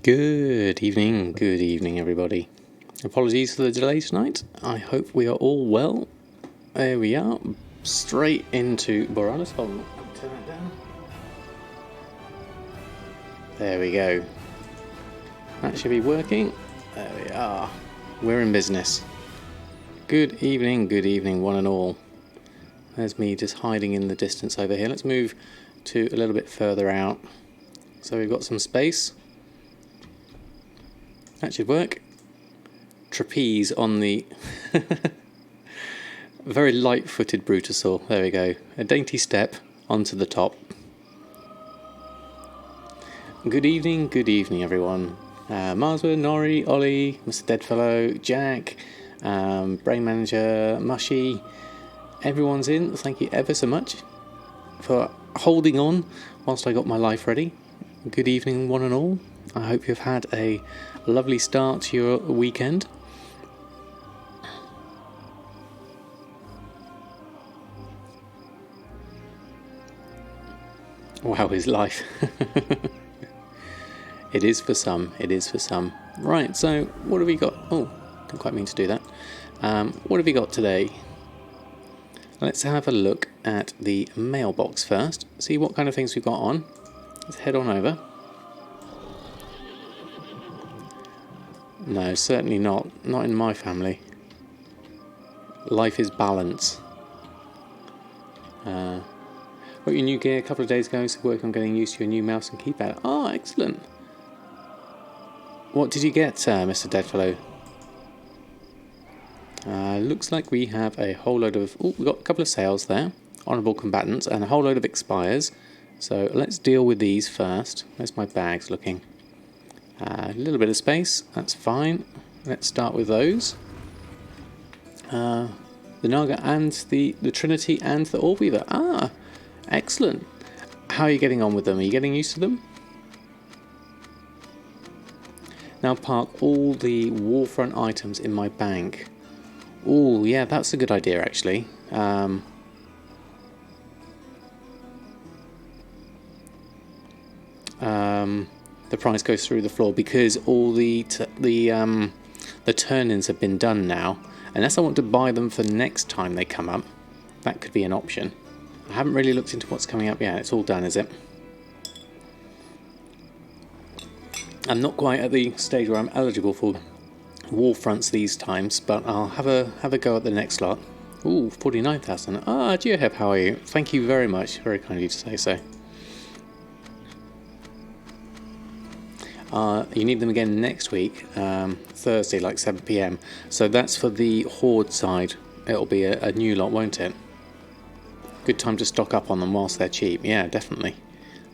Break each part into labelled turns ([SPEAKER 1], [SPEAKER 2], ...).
[SPEAKER 1] Good evening everybody. Apologies for the delay tonight. I hope we are all well. There we are, straight into Borealis. Hold on, turn that down. There we go. That should be working. There we are. We're in business. Good evening one and all. There's me just hiding in the distance over here. Let's move to a little bit further out. So we've got some space. That should work. Trapeze on the very light-footed Brutosaur. There we go. A dainty step onto the top. Good evening everyone. Marswa, Nori, Ollie, Mr. Deadfellow, Jack, Brain Manager, Mushy. Everyone's in. Thank you ever so much for holding on whilst I got my life ready. Good evening one and all. I hope you've had a lovely start to your weekend. Wow, his life. It is for some. Right, so what have we got? Oh, didn't quite mean to do that. What have we got today? Let's have a look at the mailbox first. See what kind of things we've got on. Let's head on over. No, certainly not. Not in my family. Life is balance. Got your new gear a couple of days ago, so work on getting used to your new mouse and keypad. Oh, excellent. What did you get, Mr. Deadfellow? Looks like we have a whole load of... Oh, we've got a couple of sales there. Honourable combatants and a whole load of expires. So let's deal with these first. Where's my bags looking? A little bit of space, that's fine. Let's start with those. The Naga and the Trinity and the Orbeaver. Ah, excellent. How are you getting on with them? Are you getting used to them? Now park all the Warfront items in my bank. Oh, yeah, that's a good idea actually. The price goes through the floor because all the turn-ins have been done now. Unless I want to buy them for next time they come up, that could be an option. I haven't really looked into what's coming up yet. It's all done, is it? I'm not quite at the stage where I'm eligible for Warfronts these times, but I'll have a go at the next lot. Ooh, 49,000. Ah, Geoheb, how are you? Thank you very much. Very kind of you to say so. You need them again next week, Thursday, like 7 PM. So that's for the Horde side. It'll be a new lot, won't it? Good time to stock up on them whilst they're cheap. Yeah, definitely.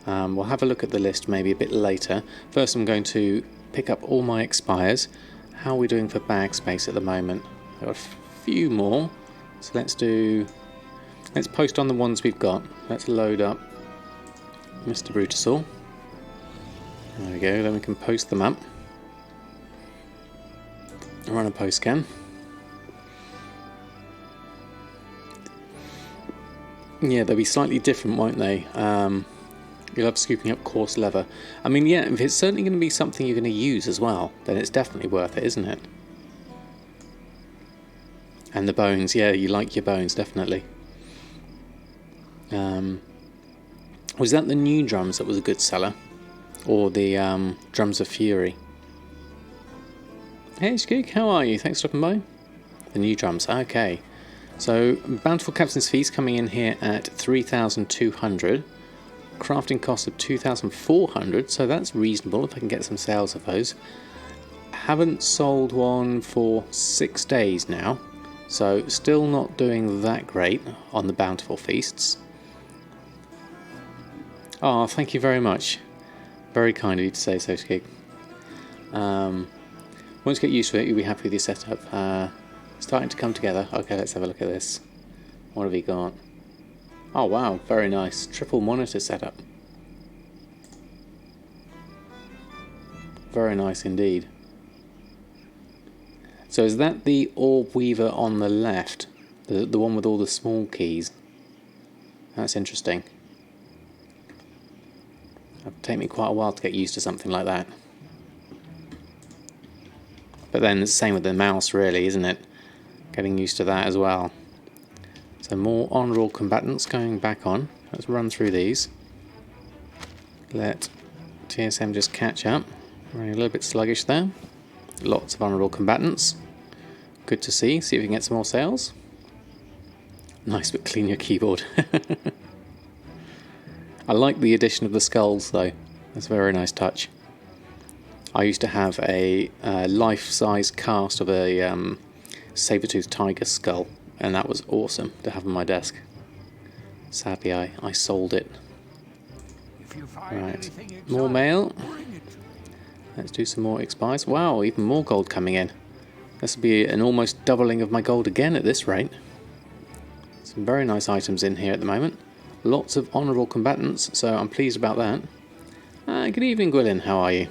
[SPEAKER 1] We'll have a look at the list maybe a bit later. First, I'm going to pick up all my expires. How are we doing for bag space at the moment? I've got a few more. So let's post on the ones we've got. Let's load up Mr. Brutosaur. There we go, then we can post them up. Run a post scan. Yeah, they'll be slightly different, won't they? You'll have scooping up coarse leather. I mean, yeah, if it's certainly going to be something you're going to use as well, then it's definitely worth it, isn't it? And the bones, yeah, you like your bones, definitely. Was that the new drums that was a good seller? Or the Drums of Fury? Hey Skook, how are you? Thanks for stopping by. The new drums, okay. So, Bountiful Captain's Feast coming in here at 3,200. Crafting cost of 2,400, so that's reasonable if I can get some sales of those. Haven't sold one for 6 days now, so still not doing that great on the Bountiful Feasts. Oh, thank you very much. Very kind of you to say so, Skig. Once you get used to it, you'll be happy with your setup. Starting to come together. Okay, let's have a look at this. What have we got? Oh wow, very nice. Triple monitor setup. Very nice indeed. So is that the Orb Weaver on the left? The one with all the small keys? That's interesting. It'll take me quite a while to get used to something like that. But then it's the same with the mouse, really, isn't it? Getting used to that as well. So more honourable combatants going back on. Let's run through these. Let TSM just catch up. Running a little bit sluggish there. Lots of honourable combatants. Good to see. See if we can get some more sales. Nice, but clean your keyboard. I like the addition of the skulls, though. That's a very nice touch. I used to have a life-size cast of a saber-toothed tiger skull, and that was awesome to have on my desk. Sadly, I sold it. Right, more mail. Let's do some more expires. Wow, even more gold coming in. This will be an almost doubling of my gold again at this rate. Some very nice items in here at the moment. Lots of honourable combatants, so I'm pleased about that. Good evening, Gwilyn. How are you?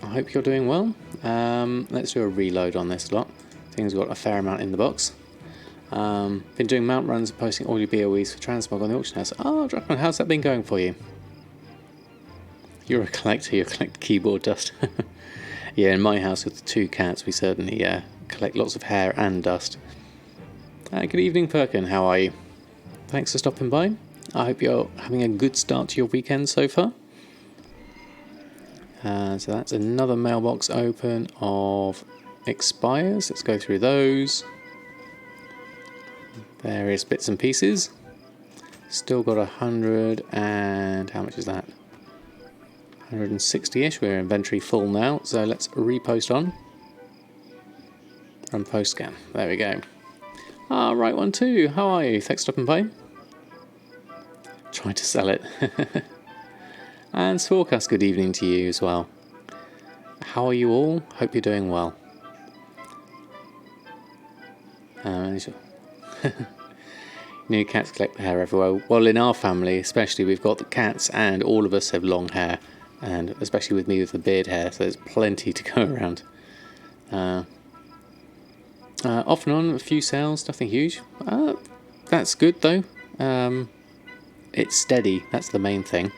[SPEAKER 1] I hope you're doing well. Let's do a reload on this lot. Things got a fair amount in the box. Been doing mount runs and posting all your BOEs for transmog on the auction house. Oh, Dracon, how's that been going for you? You're a collector, you collect keyboard dust. Yeah, in my house with the 2 cats, we certainly collect lots of hair and dust. Good evening, Perkin, how are you? Thanks for stopping by. I hope you're having a good start to your weekend so far. So that's another mailbox open of expires. Let's go through those. Various bits and pieces. Still got 100 and how much is that? 160-ish. We're inventory full now, so let's repost on. Run post scan. There we go. Ah, right one too. How are you? Thanks for stopping by. Trying to sell it. And Swarcast, good evening to you as well. How are you all? Hope you're doing well. New cats collect the hair everywhere. Well, in our family especially, we've got the cats and all of us have long hair. And especially with me with the beard hair, so there's plenty to go around. Off and on, a few sales, nothing huge. That's good though. It's steady, that's the main thing.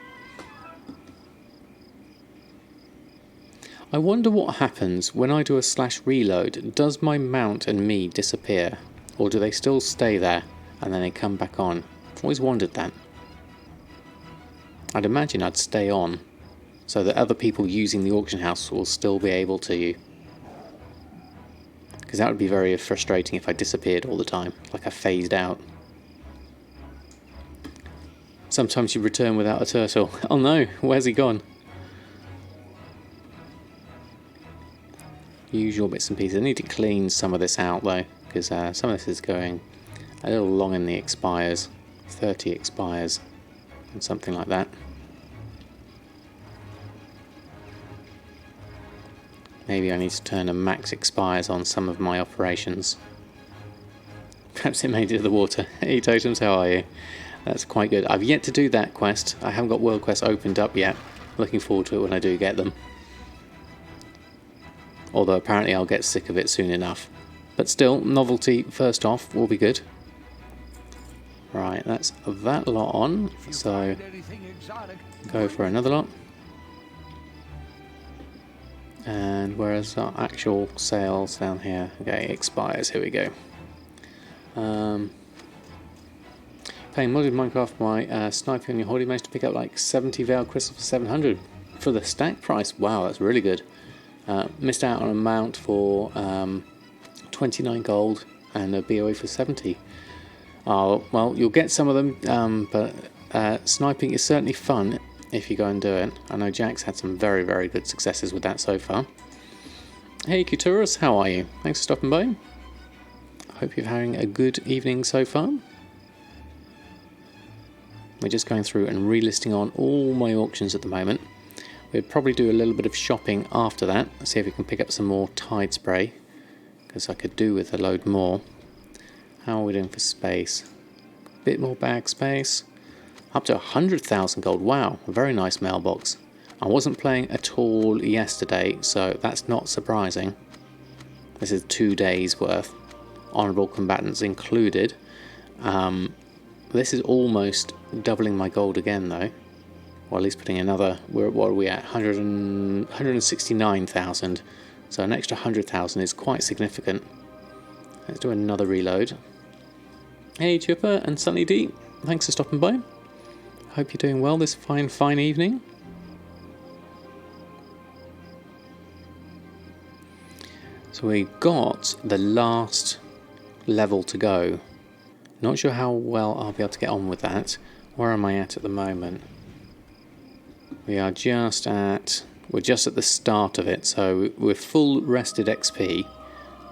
[SPEAKER 1] I wonder what happens when I do a /reload. Does my mount and me disappear? Or do they still stay there and then they come back on? I've always wondered that. I'd imagine I'd stay on, so that other people using the auction house will still be able to. Because that would be very frustrating if I disappeared all the time, like I phased out. Sometimes you return without a turtle. Oh no, where's he gone? Usual bits and pieces. I need to clean some of this out though, because some of this is going a little long in the expires. 30 expires and something like that. Maybe I need to turn a max expires on some of my operations. Perhaps it made it to the water. Hey Totems, how are you? That's quite good. I've yet to do that quest. I haven't got world quests opened up yet. Looking forward to it when I do get them. Although apparently I'll get sick of it soon enough. But still, novelty first off will be good. Right, that's that lot on. So, go for another lot. And where's our actual sales down here? Okay, expires, here we go. Playing modded Minecraft, my sniping on your hoarding managed to pick up like 70 Veil Crystals for 700 for the stack price. Wow, that's really good. Missed out on a mount for 29 gold and a BOE for 70. Oh, well, you'll get some of them, but sniping is certainly fun if you go and do it. I know Jack's had some very, very good successes with that so far. Hey Kuturus, how are you? Thanks for stopping by. Hope you're having a good evening so far. We're just going through and relisting on all my auctions at the moment. We'll probably do a little bit of shopping after that. See if we can pick up some more Tide Spray, because I could do with a load more. How are we doing for space? Bit more bag space. Up to 100,000 gold. Wow, a very nice mailbox. I wasn't playing at all yesterday, so that's not surprising. This is 2 days worth. Honourable combatants included. This is almost doubling my gold again though. Or at least putting another, what are we at? 169,000. So an extra 100,000 is quite significant. Let's do another reload. Hey Chipper and Sunny D, thanks for stopping by. Hope you're doing well this fine evening. So we got the last level to go. Not sure how well I'll be able to get on with that. Where am I at the moment? We're just at the start of it, so we're full rested XP,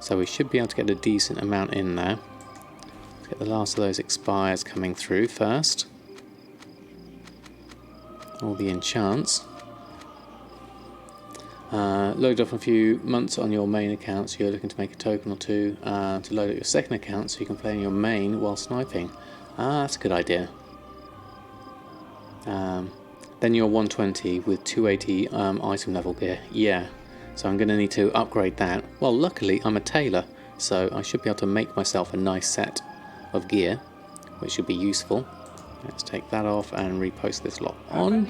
[SPEAKER 1] so we should be able to get a decent amount in there. Let's get the last of those expires coming through first. All the enchants. Load off a few months on your main account, so you're looking to make a token or two to load up your second account so you can play on your main while sniping. That's a good idea. Then you're 120 with 280 item level gear. Yeah, so I'm going to need to upgrade that. Well, luckily I'm a tailor, so I should be able to make myself a nice set of gear, which should be useful. Let's take that off and repost this lot on.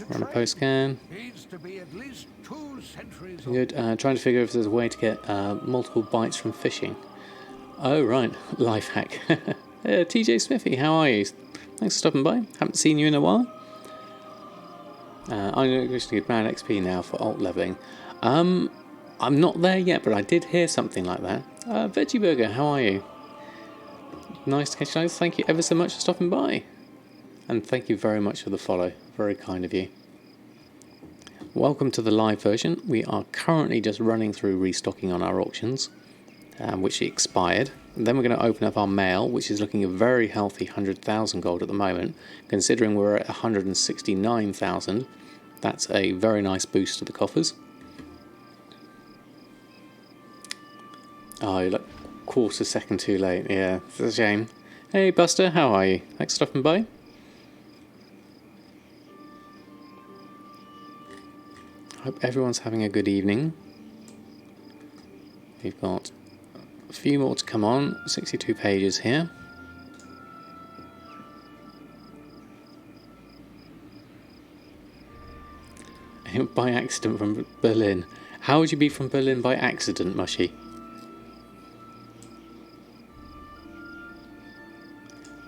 [SPEAKER 1] Run a post scan. Good. Trying to figure if there's a way to get multiple bites from fishing. Oh right, life hack. TJ Smithy, how are you? Thanks for stopping by. Haven't seen you in a while. I'm just going to get mad XP now for alt leveling. I'm not there yet, but I did hear something like that. Veggie Burger, how are you? Nice to catch you. Thank you ever so much for stopping by. And thank you very much for the follow. Very kind of you. Welcome to the live version. We are currently just running through restocking on our auctions, which expired. And then we're going to open up our mail, which is looking a very healthy 100,000 gold at the moment. Considering we're at 169,000, that's a very nice boost to the coffers. Oh, you look quarter second too late. Yeah, it's a shame. Hey Buster, how are you? Thanks for stopping by. Hope everyone's having a good evening. We've got a few more to come on, 62 pages here. By accident from Berlin. How would you be from Berlin by accident, Mushy?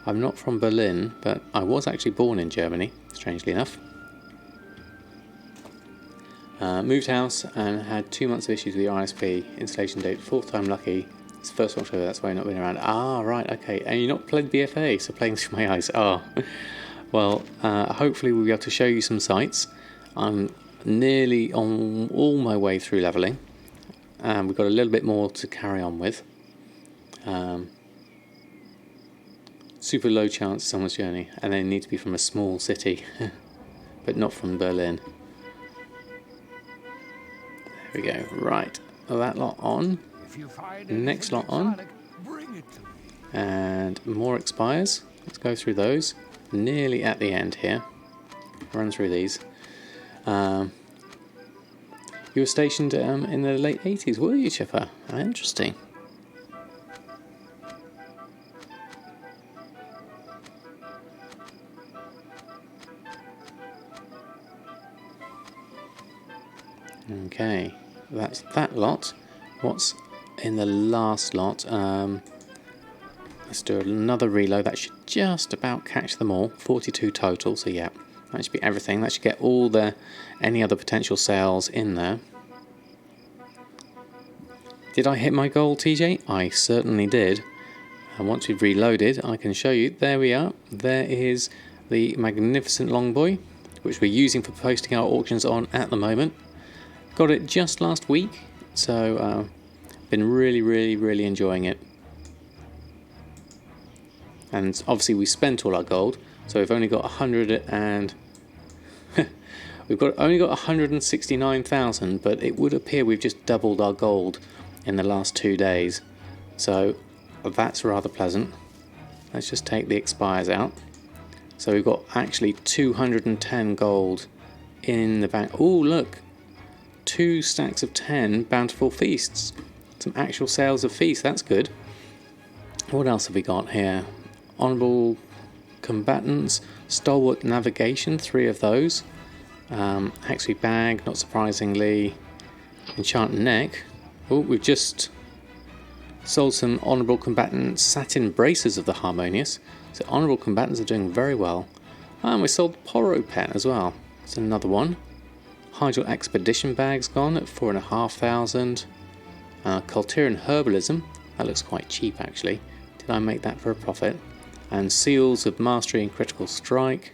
[SPEAKER 1] I'm not from Berlin, but I was actually born in Germany, strangely enough. Moved house and had 2 months of issues with the ISP. Installation date, 4th time lucky. It's 1st of October, that's why I've not been around. Ah, right, okay. And you're not playing BFA, so playing through my eyes. Oh. Well, hopefully we'll be able to show you some sites. I'm nearly on all my way through levelling. We've got a little bit more to carry on with. Super low chance someone's journey, and they need to be from a small city, but not from Berlin. There we go. Right, that lot on. Next lot on. And more expires. Let's go through those. Nearly at the end here. Run through these. You were stationed in the late 80s, were you, Chipper? Interesting. Okay, that's that lot. What's in the last lot? Let's do another reload. That should just about catch them all. 42 total, so yeah, that should be everything. That should get all any other potential sales in there. Did I hit my goal, TJ? I certainly did. And once we've reloaded, I can show you. There we are. There is the magnificent Longboy, which we're using for posting our auctions on at the moment. Got it just last week, so been really enjoying it. And obviously we spent all our gold, so we've only got 100 and only got 169,000, but it would appear we've just doubled our gold in the last 2 days, so that's rather pleasant. Let's just take the expires out. So we've got actually 210 gold in the bank. Oh look, 2 stacks of 10 bountiful feasts. Some actual sales of feasts, that's good. What else have we got here? Honourable combatants, Stalwart Navigation, 3 of those. Haxby Bag, not surprisingly. Enchanted Neck. Oh, we've just sold some Honourable Combatant Satin Braces of the Harmonious. So Honourable Combatants are doing very well. And we sold the Poro Pen as well. That's another one. Hydral Expedition Bag's gone at 4,500. Culterian Herbalism. That looks quite cheap actually. Did I make that for a profit? And Seals of Mastery and Critical Strike.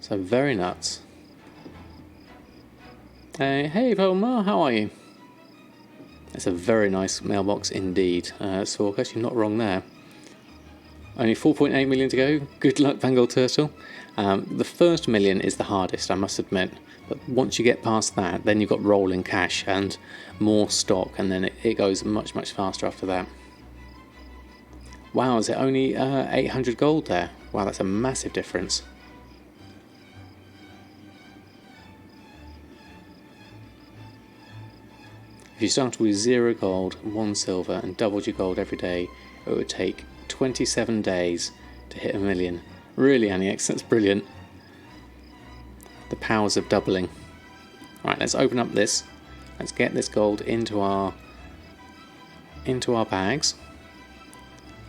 [SPEAKER 1] So very nuts. Hey Velma, how are you? It's a very nice mailbox indeed. So actually not wrong there. Only 4.8 million to go. Good luck, Bengal Turtle. The first million is the hardest, I must admit. But once you get past that, then you've got rolling cash and more stock, and then it goes much, much faster after that. Wow, is it only 800 gold there? Wow, that's a massive difference. If you started with 0 gold, 1 silver, and doubled your gold every day, it would take 27 days to hit 1 million. Really, Anniex, that's brilliant. The powers of doubling. Right, let's open up this. Let's get this gold into our bags.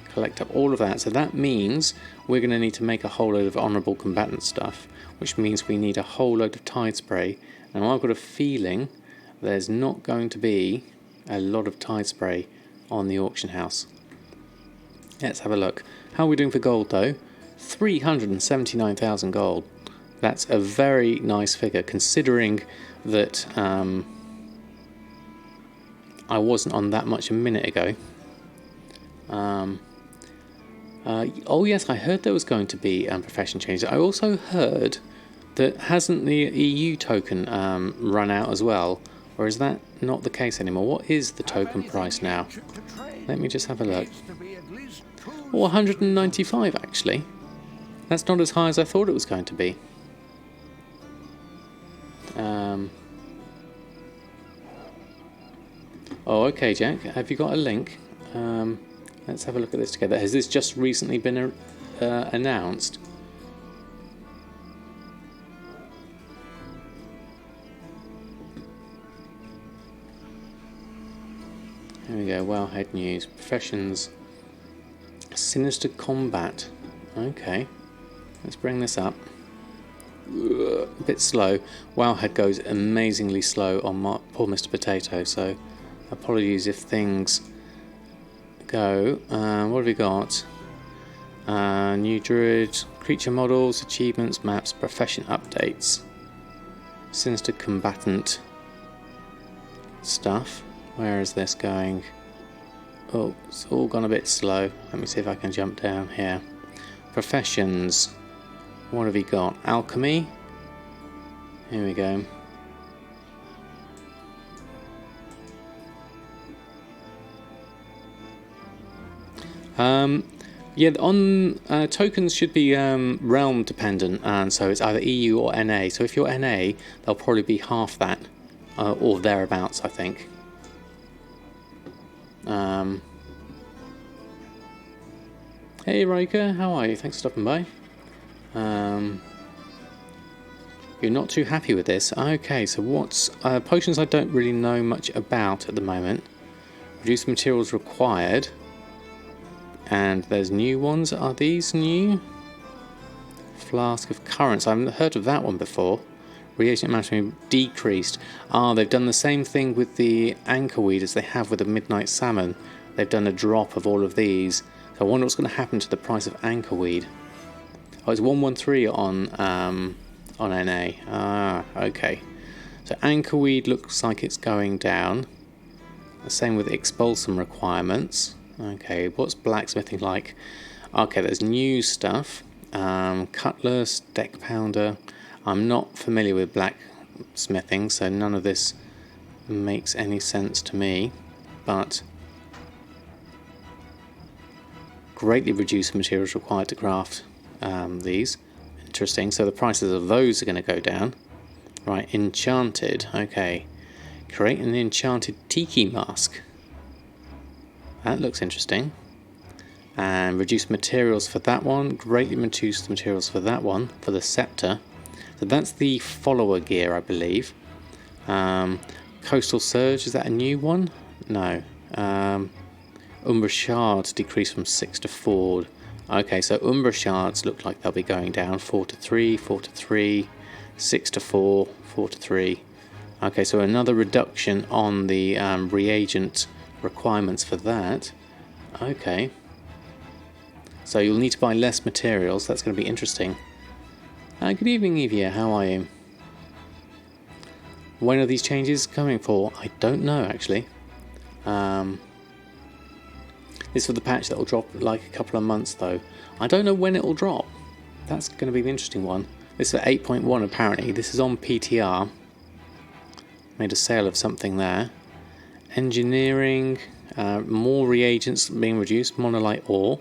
[SPEAKER 1] Collect up all of that. So that means we're going to need to make a whole load of Honourable Combatant stuff, which means we need a whole load of Tide Spray. And I've got a feeling there's not going to be a lot of Tide Spray on the auction house. Let's have a look. How are we doing for gold though? 379,000 gold. That's a very nice figure considering that I wasn't on that much a minute ago. Oh yes, I heard there was going to be profession changes. I also heard that hasn't the EU token run out as well? Or is that not the case anymore? What is the token price now? Let me just have a look. Oh, 195 actually. That's not as high as I thought it was going to be. Oh, okay, Jack. Have you got a link? Let's have a look at this together. Has this just recently been announced? Here we go. Wowhead News. Professions. Sinister Combat. Okay. Let's bring this up. A bit slow. Wowhead goes amazingly slow on poor Mr. Potato, so apologies if things go. What have we got? New Druid, creature models, achievements, maps, profession updates, Sinister Combatant stuff. Where is this going? Oh, it's all gone a bit slow. Let me see if I can jump down here. Professions. What have we got? Alchemy. Here we go. Yeah, on tokens should be realm dependent, and so it's either EU or NA. So if you're NA, they'll probably be half that, or thereabouts, I think. Hey Riker, how are you? Thanks for stopping by. You're not too happy with this. Okay, so what's potions I don't really know much about at the moment. Reduced materials required. And there's new ones. Are these new? Flask of Currents. I haven't heard of that one before. Reagent management decreased. Ah, they've done the same thing with the Anchorweed as they have with the Midnight Salmon. They've done a drop of all of these. So I wonder what's going to happen to the price of Anchorweed. Oh, it's 113 on NA. Ah, okay. So Anchorweed looks like it's going down. The same with Expulsom requirements. Okay, what's blacksmithing like? Okay, there's new stuff. Cutlass, deck pounder. I'm not familiar with blacksmithing, so none of this makes any sense to me. But greatly reduced materials required to craft these. Interesting. So the prices of those are going to go down. Right, enchanted. Okay. Create an enchanted tiki mask. That looks interesting. and reduced materials for that one, greatly reduced materials for that one, for the scepter. So that's the follower gear, I believe. Coastal Surge, is that a new one? No. Umbra Shards decreased from 6 to 4. Okay, so Umbra Shards look like they'll be going down 4 to 3, 4 to 3, 6 to 4, 4 to 3. Okay, so another reduction on the reagent requirements for that. Okay. So you'll need to buy less materials. That's going to be interesting. Good evening, Evia. How are you? When are these changes coming for? I don't know, actually. This is for the patch that will drop like a couple of months, though. I don't know when it will drop. That's going to be the interesting one. This is for 8.1, apparently. This is on PTR. Made a sale of something there. Engineering. More reagents being reduced. Monolite ore.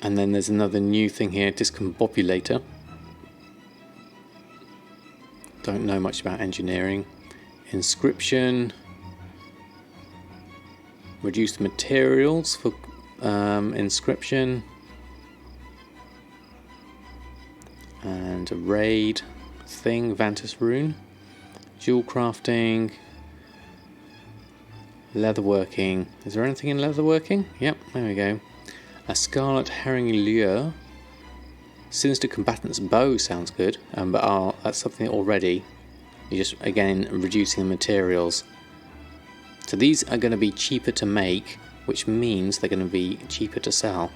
[SPEAKER 1] And then there's another new thing here, discombobulator. Don't know much about engineering. Inscription. Reduced materials for inscription. And a raid thing, Vantus rune. Jewel crafting. Leatherworking. Is there anything in leatherworking? Yep, there we go. A Scarlet Herring Lure. Sinister Combatant's Bow sounds good, but that's something already. You're just, again, reducing the materials. So these are going to be cheaper to make, which means they're going to be cheaper to sell.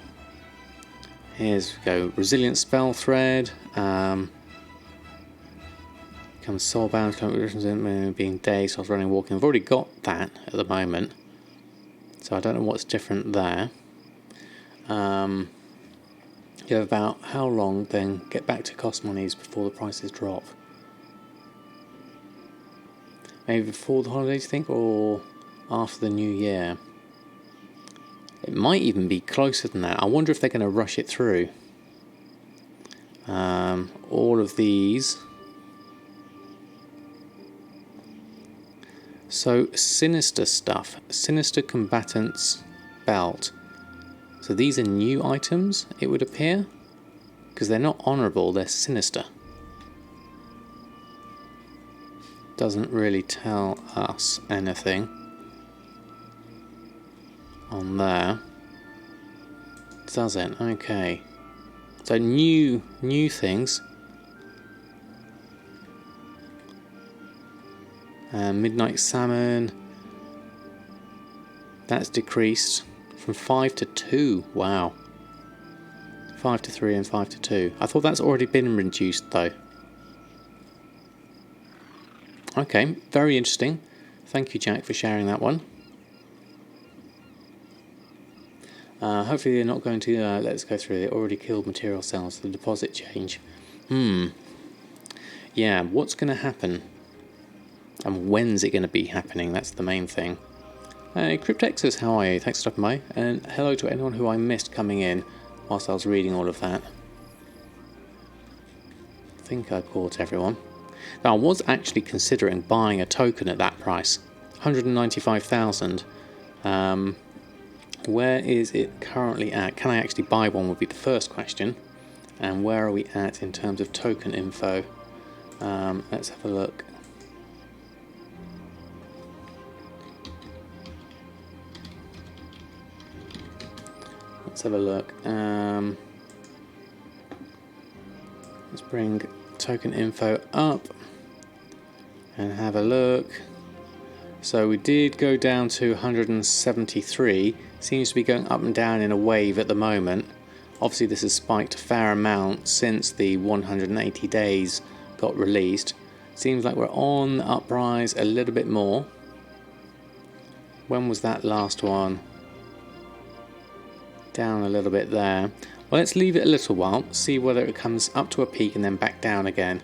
[SPEAKER 1] Here's we go. Resilient Spell Thread. Becomes Soulbound, being days, so I was running walking. I've already got that at the moment. So I don't know what's different there. You have about how long then get back to cost monies before the prices drop? Maybe before the holidays, you think, or after the new year? It might even be closer than that. I wonder if they're going to rush it through. All of these. So sinister stuff. Sinister Combatant's Belt. So these are new items, it would appear, because they're not honourable, they're sinister. Doesn't really tell us anything on there. Does it? Okay. So new things. Midnight Salmon. That's decreased. From 5 to 2, wow. 5 to 3 and 5 to 2. I thought that's already been reduced though. Okay, very interesting. Thank you, Jack, for sharing that one. Hopefully they're not going to let us go through. They already killed material sales, the deposit change. Yeah, what's going to happen? And when's it going to be happening? That's the main thing. Hey, Cryptexus, how are you? Thanks for stopping by. And hello to anyone who I missed coming in whilst I was reading all of that. I think I caught everyone. Now, I was actually considering buying a token at that price. 195,000. Where is it currently at? Can I actually buy one would be the first question. And where are we at in terms of token info? Let's have a look. Let's have a look. Let's bring token info up and have a look. So we did go down to 173. Seems to be going up and down in a wave at the moment. Obviously this has spiked a fair amount since the 180 days got released. Seems like we're on the uprise a little bit more. When was that last one? Down a little bit there. Well, let's leave it a little while, see whether it comes up to a peak and then back down again.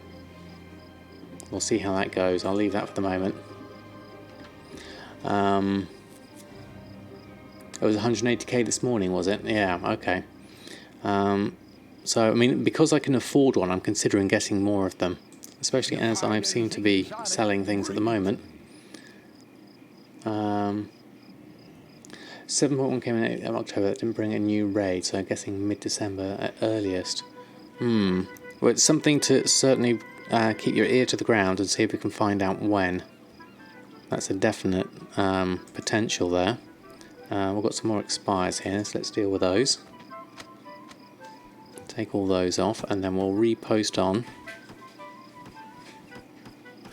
[SPEAKER 1] We'll see how that goes. I'll leave that for the moment. It was 180k this morning, was it? Yeah, okay. So, I mean, because I can afford one, I'm considering getting more of them, especially as I seem to be selling things at the moment. 7.1 came in October. That didn't bring a new raid, so I'm guessing mid-December at earliest. Well, it's something to certainly keep your ear to the ground and see if we can find out when. That's a definite potential there. We've got some more expires here, so let's deal with those. Take all those off, and then we'll repost on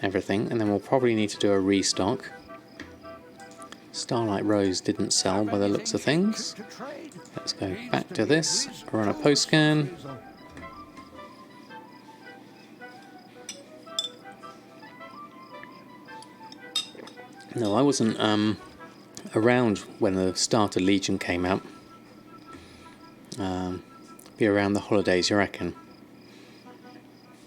[SPEAKER 1] everything, and then we'll probably need to do a restock. Starlight Rose didn't sell by the looks of things. Let's go back to this, run a post scan. No, I wasn't around when the starter Legion came out. Be around the holidays, you reckon?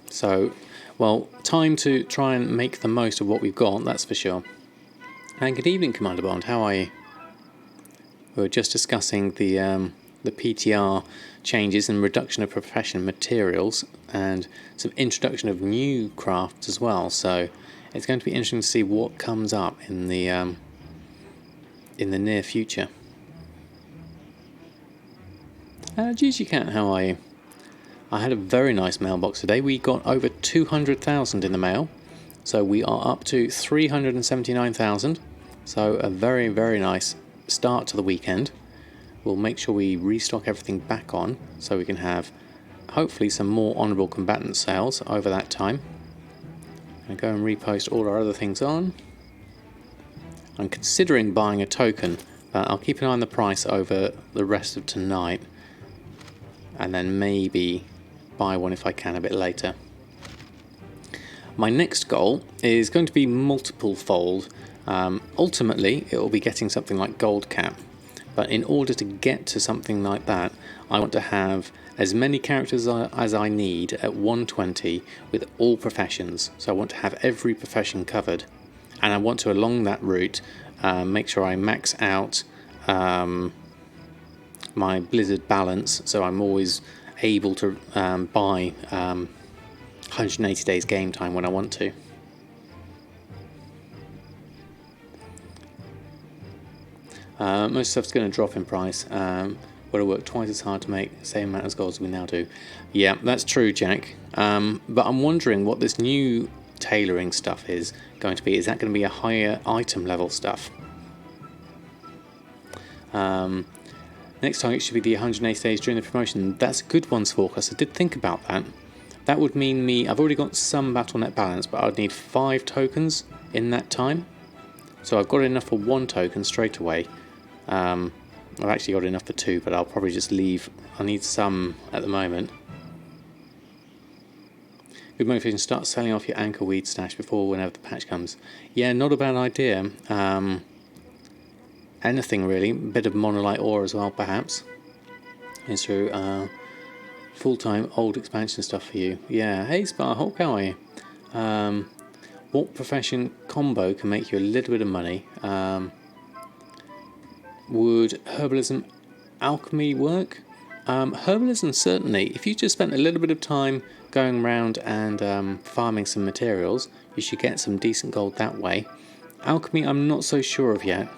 [SPEAKER 1] So, well, time to try and make the most of what we've got, that's for sure. And good evening, Commander Bond, how are you? We were just discussing the PTR changes and reduction of profession materials and some introduction of new crafts as well, so it's going to be interesting to see what comes up in the near future. Gigi Cat, how are you? I had a very nice mailbox today. We got over 200,000 in the mail, so we are up to 379,000. So a very, very nice start to the weekend. We'll make sure we restock everything back on, so we can have hopefully some more honourable combatant sales over that time. And go and repost all our other things on. I'm considering buying a token, but I'll keep an eye on the price over the rest of tonight, and then maybe buy one if I can a bit later. My next goal is going to be multiple fold. Ultimately, it will be getting something like Gold Cap, but in order to get to something like that, I want to have as many characters as I need at 120 with all professions. So I want to have every profession covered, and I want to, along that route, make sure I max out my Blizzard balance, so I'm always able to buy 180 days game time when I want to. Most stuff's going to drop in price. Got to work twice as hard to make the same amount of gold as we now do. Yeah, that's true, Jack. But I'm wondering what this new tailoring stuff is going to be. Is that going to be a higher item level stuff? Next target should be the 180 days during the promotion. That's a good one, Forecast. I did think about that. That would mean I've already got some battle net balance, but I'd need 5 tokens in that time. So I've got enough for 1 token straight away. I've actually got enough for 2, but I'll probably just leave. I need some at the moment. Good motivation, start selling off your anchor weed stash before whenever the patch comes. Yeah, not a bad idea. Anything really, a bit of monolite ore as well perhaps. It's through full-time old expansion stuff for you. Yeah, hey Sparhawk, how are you? What profession combo can make you a little bit of money? Would herbalism, alchemy work? Herbalism certainly. If you just spent a little bit of time going around and farming some materials, you should get some decent gold that way. Alchemy I'm not so sure of yet.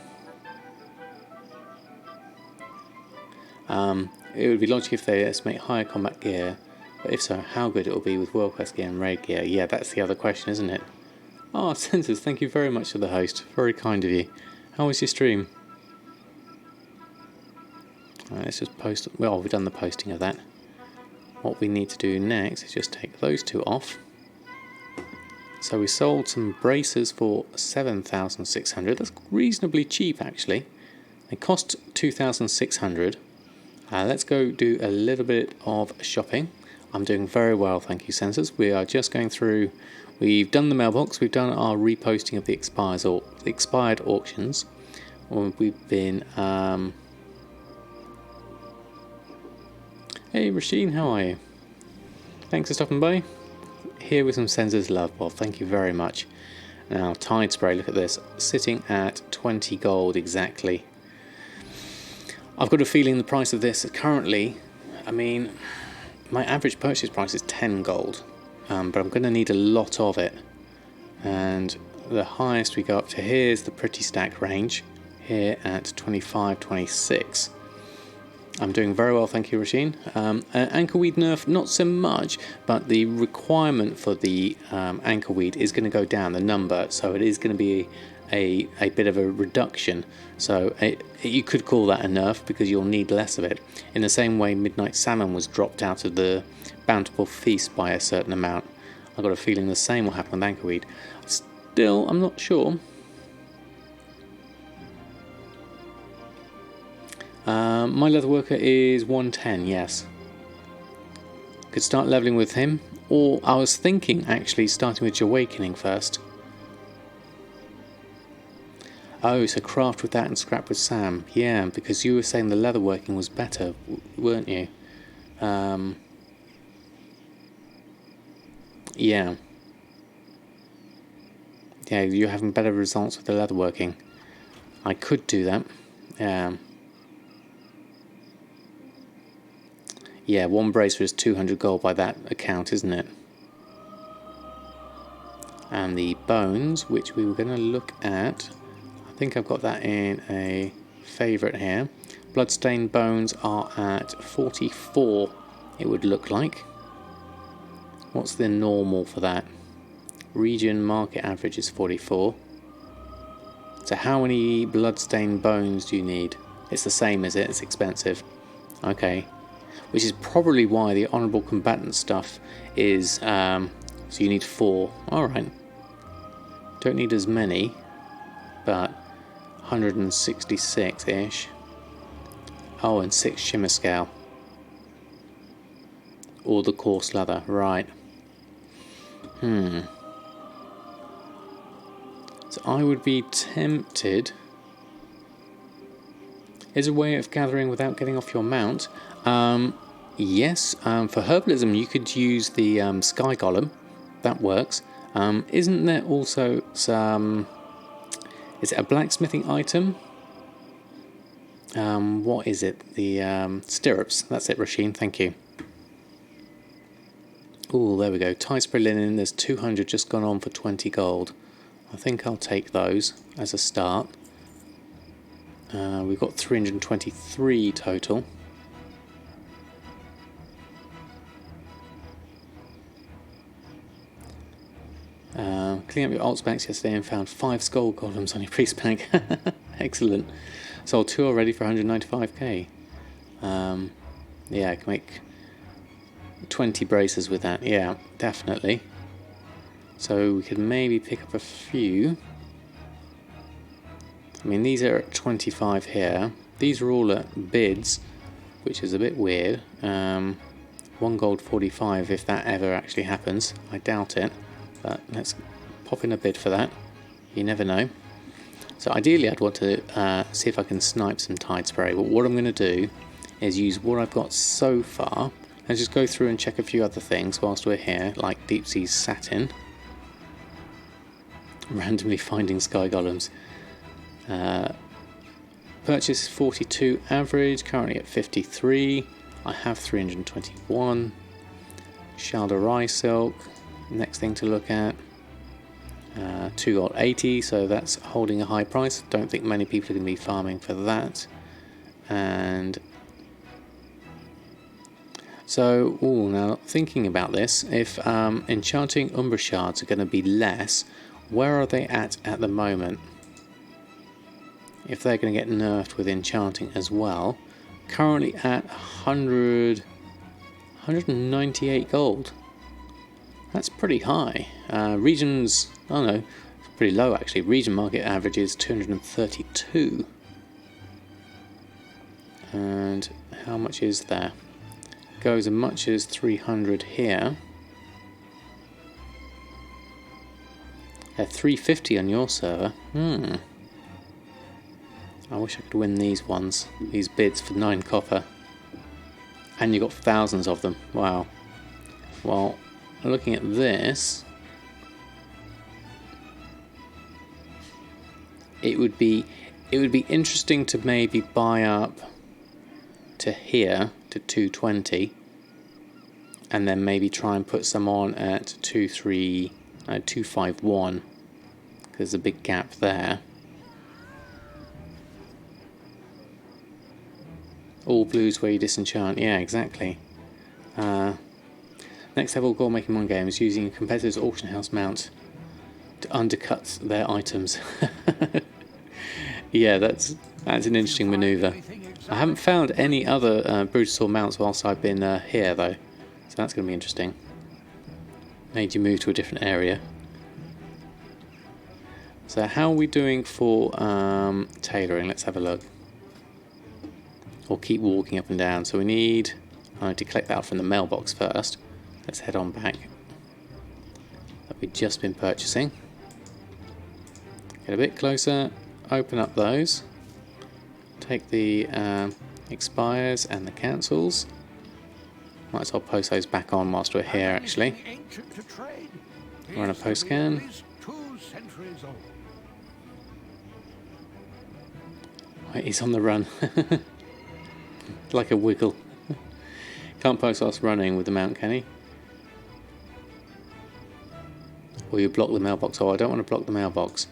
[SPEAKER 1] It would be logical if they estimate higher combat gear, but if so, how good it will be with world class gear and raid gear. Yeah, that's the other question, isn't it? Oh, Sensors, thank you very much to the host. Very kind of you. How was your stream? Let's just post. Well, we've done the posting of that. What we need to do next is just take those 2 off. So we sold some bracers for 7,600. That's reasonably cheap, actually. They cost 2,600. Let's go do a little bit of shopping. I'm doing very well, thank you, Sensors. We are just going through. We've done the mailbox. We've done our reposting of the expired auctions. We've been. Hey, Rasheen, how are you? Thanks for stopping by. Here with some Sensors love. Well, thank you very much. Now, Tide Spray, look at this. Sitting at 20 gold exactly. I've got a feeling the price of this currently, I mean, my average purchase price is 10 gold, but I'm going to need a lot of it. And the highest we go up to here is the pretty stacked range. here at 25, 26. I'm doing very well, thank you, Rasheen. Anchorweed nerf, not so much, but the requirement for the anchorweed is going to go down, the number, so it is going to be a bit of a reduction. So you could call that a nerf because you'll need less of it. In the same way Midnight Salmon was dropped out of the Bountiful Feast by a certain amount. I've got a feeling the same will happen with anchorweed. Still, I'm not sure. My leatherworker is 110, yes. Could start leveling with him, or I was thinking actually starting with Awakening first. Oh, so craft with that and scrap with Sam. Yeah, because you were saying the leatherworking was better, weren't you? Yeah. Yeah, you're having better results with the leatherworking. I could do that. Yeah, one bracer is 200 gold by that account, isn't it? And the bones, which we were going to look at, I think I've got that in a favourite here. Bloodstained bones are at 44, it would look like. What's the normal for that? Region market average is 44. So how many bloodstained bones do you need? It's the same, is it? It's expensive. Okay. Which is probably why the honourable combatant stuff is, so you need 4. Alright. Don't need as many, but 166-ish. Oh, and 6 shimmer scale. Or the coarse leather, right. So I would be tempted. Is a way of gathering without getting off your mount. Yes, for herbalism you could use the sky golem. That works. Isn't there also some... Is it a blacksmithing item? What is it? The stirrups. That's it, Rasheen. Thank you. Oh, there we go. Tie spray linen. There's 200 just gone on for 20 gold. I think I'll take those as a start. We've got 323 total. Cleaning up your alt banks yesterday and found 5 skull golems on your priest bank. Excellent. Sold 2 already for 195k. Yeah, I can make 20 braces with that. Yeah, definitely. So we could maybe pick up a few. I mean, these are at 25 here. These are all at bids, which is a bit weird. 1 gold 45 if that ever actually happens. I doubt it, but let's pop in a bid for that. You never know. So ideally I'd want to see if I can snipe some Tide Spray, but what I'm going to do is use what I've got so far and just go through and check a few other things whilst we're here, like Deep Sea Satin. Randomly finding Sky Golems. Purchase 42 average, currently at 53. I have 321. Shalda Rye Silk, next thing to look at. 2 gold 80, so that's holding a high price. Don't think many people are going to be farming for that. And so, now thinking about this, if enchanting Umbra Shards are going to be less, where are they at the moment? If they're going to get nerfed with enchanting as well, currently at 198 gold. That's pretty high. Regions, oh no, it's pretty low actually. Region market average is 232. And how much is there? Goes as much as 300 here. 350 on your server. I wish I could win these ones, these bids for 9 copper. And you got thousands of them. Wow. Well, looking at this, it would be interesting to maybe buy up to here to 220 and then maybe try and put some on at 251. There's a big gap there. All blues where you disenchant. Yeah, exactly. Next level goal making one games using a competitor's auction house mount to undercut their items. Yeah, that's an interesting manoeuvre. I haven't found any other Brutosaur mounts whilst I've been here though, so that's going to be interesting. Made you move to a different area. So how are we doing for tailoring? Let's have a look. Or keep walking up and down. So we need... I need to collect that from the mailbox first. Let's head on back. That we've just been purchasing. Get a bit closer. Open up those. Take the expires and the cancels. Might as well post those back on whilst we're here actually. Run a post scan. Right, he's on the run. Like a wiggle. Can't post whilst running with the mount, can he? Or you block the mailbox. Oh, I don't want to block the mailbox.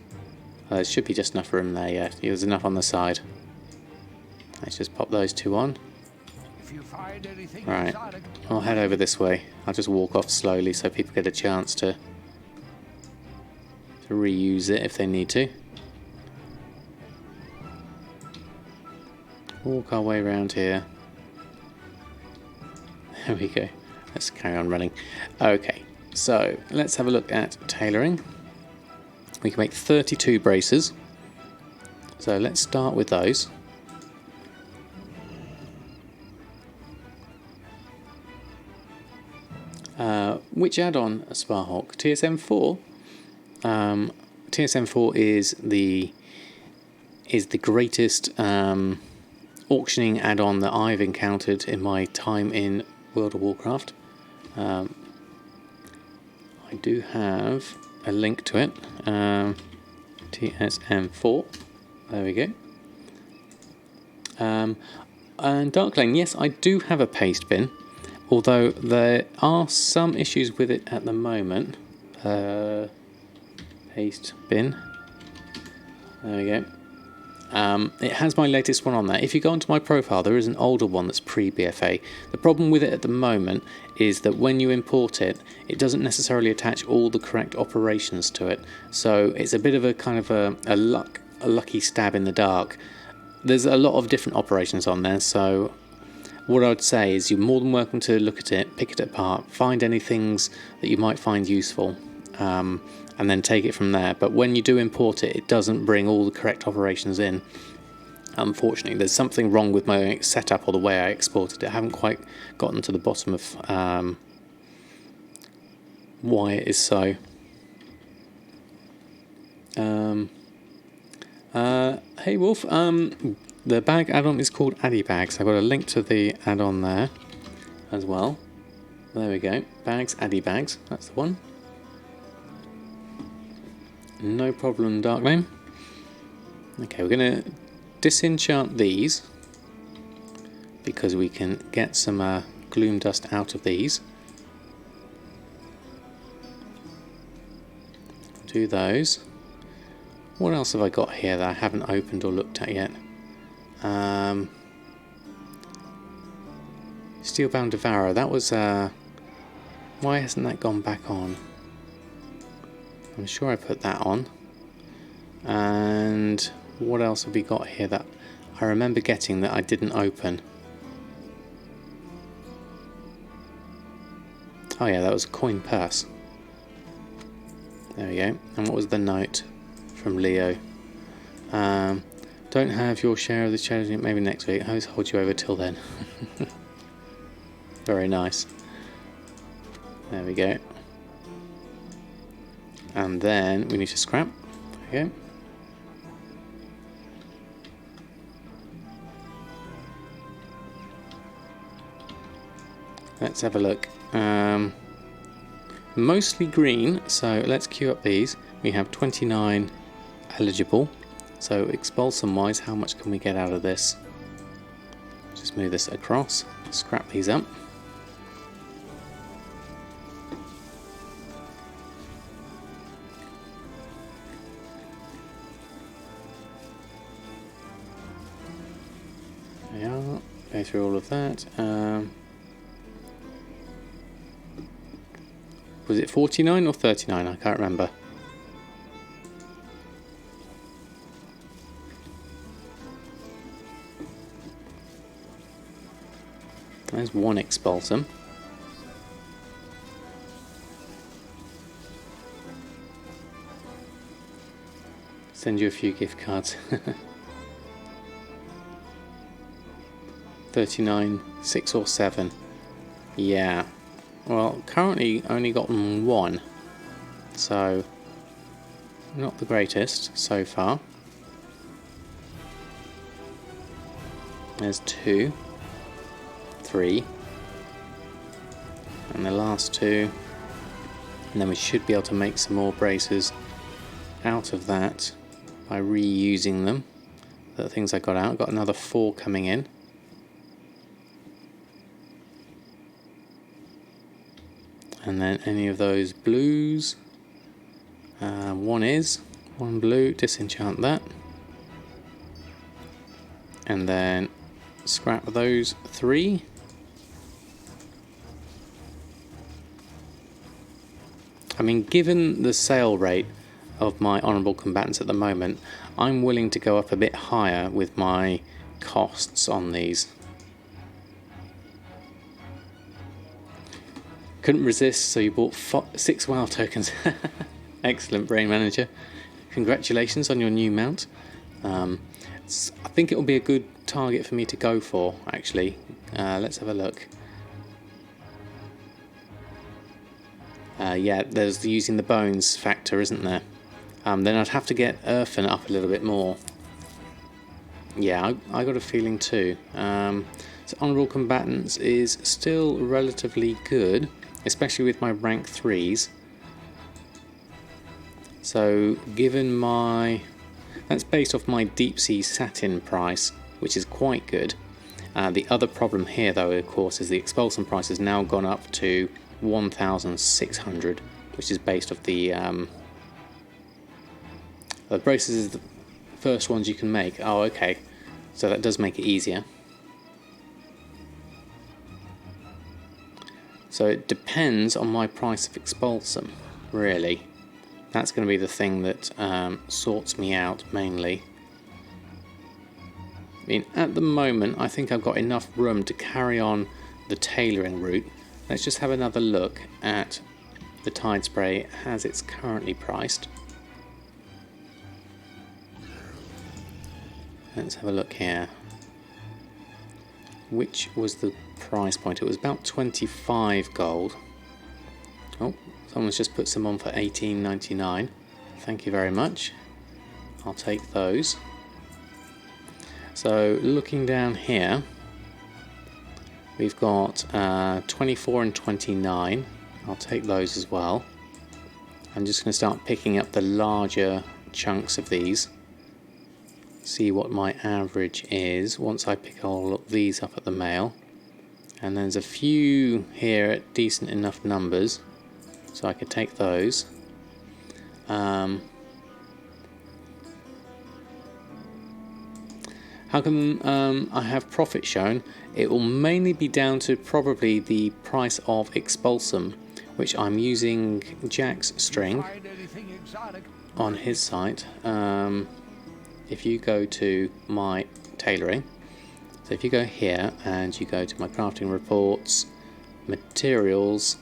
[SPEAKER 1] There should be just enough room there, yeah. There's enough on the side. Let's just pop those two on. Right, I'll head over this way. I'll just walk off slowly so people get a chance to reuse it if they need to. Walk our way around here. There we go. Let's carry on running. Okay, so let's have a look at tailoring. We can make 32 braces. So let's start with those. Which add-on, Sparhawk? TSM4? TSM4 is the greatest auctioning add-on that I've encountered in my time in World of Warcraft. I do have a link to it. TSM4. There we go. And Darklane, yes, I do have a paste bin. Although there are some issues with it at the moment. Paste bin. There we go. It has my latest one on there. If you go onto my profile, there is an older one that's pre-BFA. The problem with it at the moment is that when you import it, it doesn't necessarily attach all the correct operations to it. So it's a bit of a kind of a lucky stab in the dark. There's a lot of different operations on there, so what I would say is you're more than welcome to look at it, pick it apart, find any things that you might find useful, and then take it from there. But when you do import it, it doesn't bring all the correct operations in. Unfortunately, there's something wrong with my setup or the way I exported it. I haven't quite gotten to the bottom of why it is so. Hey Wolf, the bag add-on is called Addy Bags. I've got a link to the add-on there as well. There we go. Bags, Addy Bags. That's the one. No problem, Darklane. Okay, we're going to disenchant these because we can get some gloom dust out of these. Do those. What else have I got here that I haven't opened or looked at yet? Steelbound Devourer. That was... why hasn't that gone back on? I'm sure I put that on. And what else have we got here that I remember getting that I didn't open? Oh yeah, that was a coin purse. There we go. And what was the note from Leo? Don't have your share of this challenge, maybe next week. I'll hold you over till then. Very nice. There we go. And then we need to scrap. Okay. Let's have a look. Mostly green, so let's queue up these. We have 29 eligible. So Expulsom wise, how much can we get out of this? Just move this across, scrap these up. There we are. Go through all of that. Was it 49 or 39? I can't remember. There's one Expulsom. Send you a few gift cards. 39, 6 or 7. Yeah. Well, currently only gotten one. So, not the greatest so far. There's 2. 3. And the last 2. And then we should be able to make some more braces out of that by reusing them. The things I got out. Got another 4 coming in. And then any of those blues. One blue, disenchant that. And then scrap those 3. I mean, given the sale rate of my honourable combatants at the moment, I'm willing to go up a bit higher with my costs on these. Couldn't resist, so you bought 6 WoW tokens. Excellent, Brain Manager. Congratulations on your new mount. I think it will be a good target for me to go for, actually. Let's have a look. Yeah, there's using the bones factor, isn't there? Then I'd have to get Earthen up a little bit more. Yeah, I got a feeling too. So Honourable Combatants is still relatively good, especially with my rank 3s. So given my... that's based off my Deep Sea Satin price, which is quite good. The other problem here though, of course, is the Expulsom price has now gone up to 1,600, which is based off the braces is the first ones you can make. Oh, okay. So that does make it easier. So it depends on my price of Expulsom, really. That's going to be the thing that sorts me out mainly. I mean, at the moment, I think I've got enough room to carry on the tailoring route. Let's just have another look at the Tide Spray as it's currently priced. Let's have a look here. Which was the price point? It was about 25 gold. Oh, someone's just put some on for 18.99. Thank you very much. I'll take those. So looking down here, we've got 24 and 29. I'll take those as well. I'm just going to start picking up the larger chunks of these. See what my average is once I pick all of these up at the mail. And there's a few here at decent enough numbers, so I could take those. How come I have profit shown? It will mainly be down to probably the price of Expulsom, which I'm using Jack's string on his site. If you go to my tailoring, so if you go here and you go to my crafting reports, materials,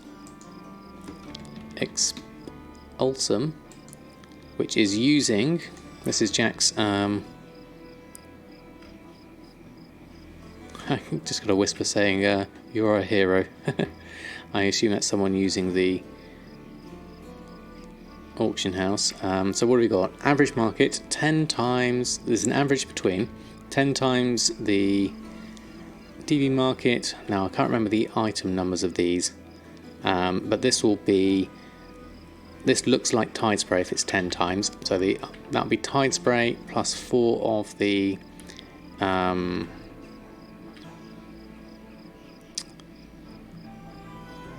[SPEAKER 1] Expulsom, which is using, this is Jack's, I just got a whisper saying, you're a hero. I assume that's someone using the auction house. So what have we got? Average market, 10 times, there's an average between 10 times the DV market. Now I can't remember the item numbers of these, but this will be, this looks like Tide Spray if it's 10 times, so that'll be Tide Spray plus 4 of the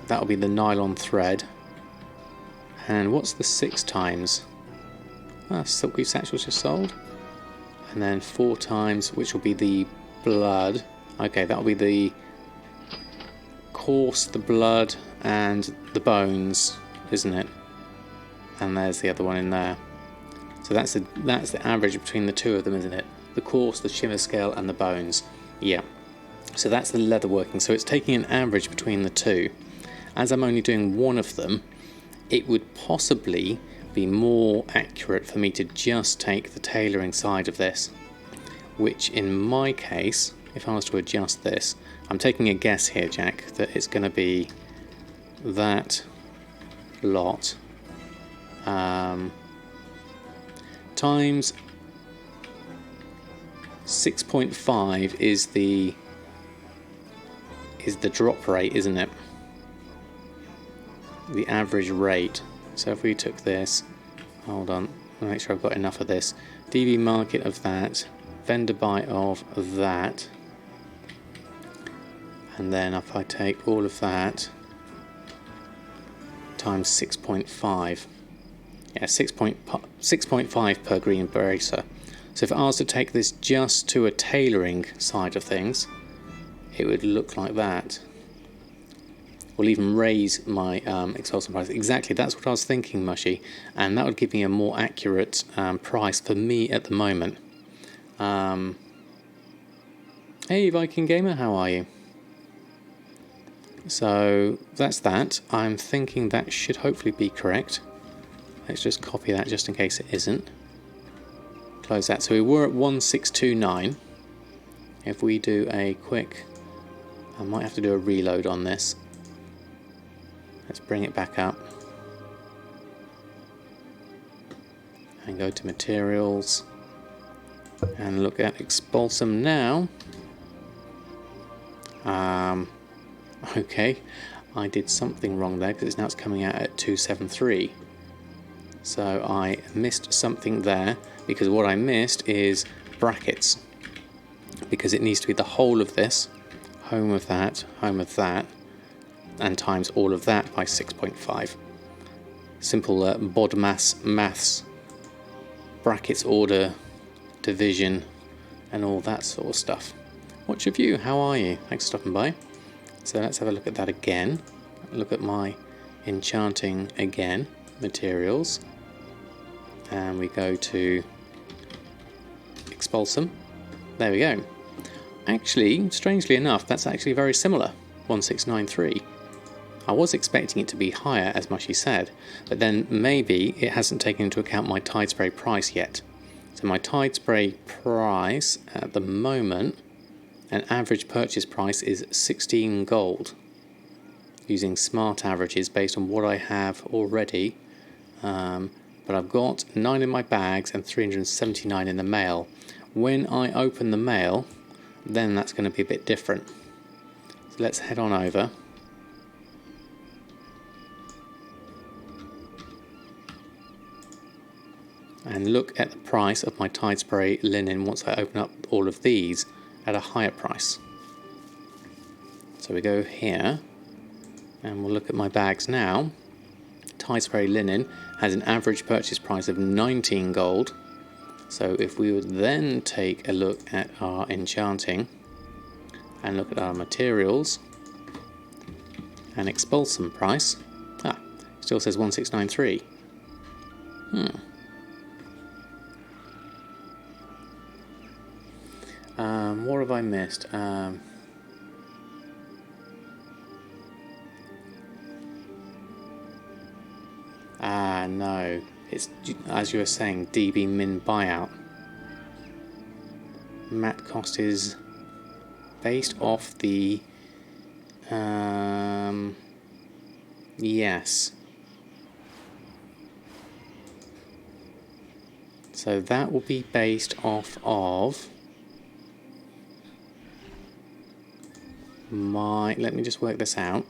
[SPEAKER 1] that'll be the nylon thread. And what's the 6 times? Silkweed Satchel's just sold. And then 4 times, which will be the blood Okay, that'll be the course, the blood, and the bones, isn't it? And there's the other one in there. So that's the average between the two of them, isn't it? The course, the shimmer scale, and the bones. Yeah. So that's the leather working. So it's taking an average between the two. As I'm only doing one of them, it would possibly be more accurate for me to just take the tailoring side of this, which in my case, if I was to adjust this, I'm taking a guess here, Jack, that it's going to be that lot times 6.5 is the drop rate, isn't it? The average rate. So if we took this, hold on, I'll make sure I've got enough of this. DB market of that, vendor buy of that, and then if I take all of that times 6.5, yeah, 6.5 per green bracer. So if I was to take this just to a tailoring side of things, it would look like that. We'll even raise my Expulsom price. Exactly, that's what I was thinking, Mushy, and that would give me a more accurate price for me at the moment. Hey Viking Gamer, how are you? So that's that. I'm thinking that should hopefully be correct. Let's just copy that just in case it isn't. Close that. So we were at 1629. If we do a quick, I might have to do a reload on this. Let's bring it back up and go to materials and look at Expulsom now. Okay, I did something wrong there because it's coming out at 273. So I missed something there, because what I missed is brackets, because it needs to be the whole of this, home of that, and times all of that by 6.5. Simple bod maths, brackets, order, division, and all that sort of stuff. What's your view? How are you? Thanks for stopping by. So let's have a look at that again. Look at my enchanting again, materials, and we go to Expulsom. There we go. Actually, strangely enough, that's actually very similar, 1693. I was expecting it to be higher, as Mushy said, but then maybe it hasn't taken into account my tide spray price yet. So my tide spray price at the moment, an average purchase price is 16 gold, using smart averages based on what I have already. But I've got 9 in my bags and 379 in the mail. When I open the mail, then that's going to be a bit different. So let's head on over. And look at the price of my tide spray linen once I open up all of these at a higher price. So we go here and we'll look at my bags now. Tide spray linen has an average purchase price of 19 gold. So if we would then take a look at our enchanting and look at our materials and Expulsom price, still says 1693. What have I missed? No, it's, as you were saying, DB min buyout. Mat cost is based off the yes. So that will be based off of my, let me just work this out,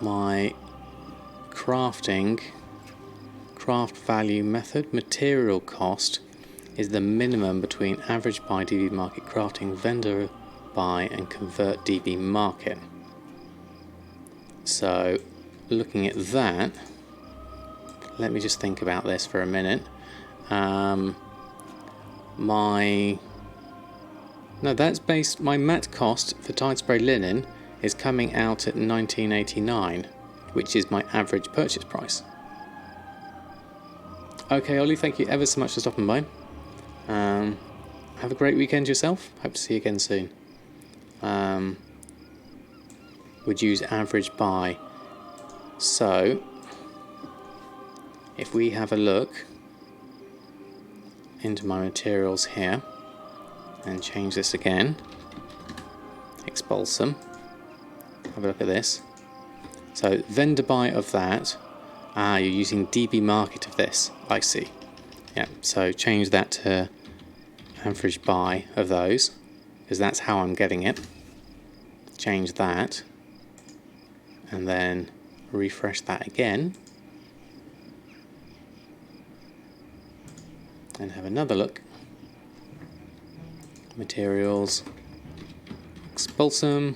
[SPEAKER 1] my craft value method. Material cost is the minimum between average buy DB market crafting, vendor buy and convert DB market. So looking at that, let me just think about this for a minute. My No, that's based. My mat cost for tide spray linen is coming out at 19.89, which is my average purchase price. Okay, Ollie, thank you ever so much for stopping by. Have a great weekend yourself. Hope to see you again soon. Would use average buy. So, if we have a look into my materials here and change this again, Expulsom, have a look at this. So, vendor buy of that. You're using DB market of this. I see. Yeah, so change that to average buy of those, because that's how I'm getting it. Change that, and then refresh that again, and have another look. Materials, Expulsom.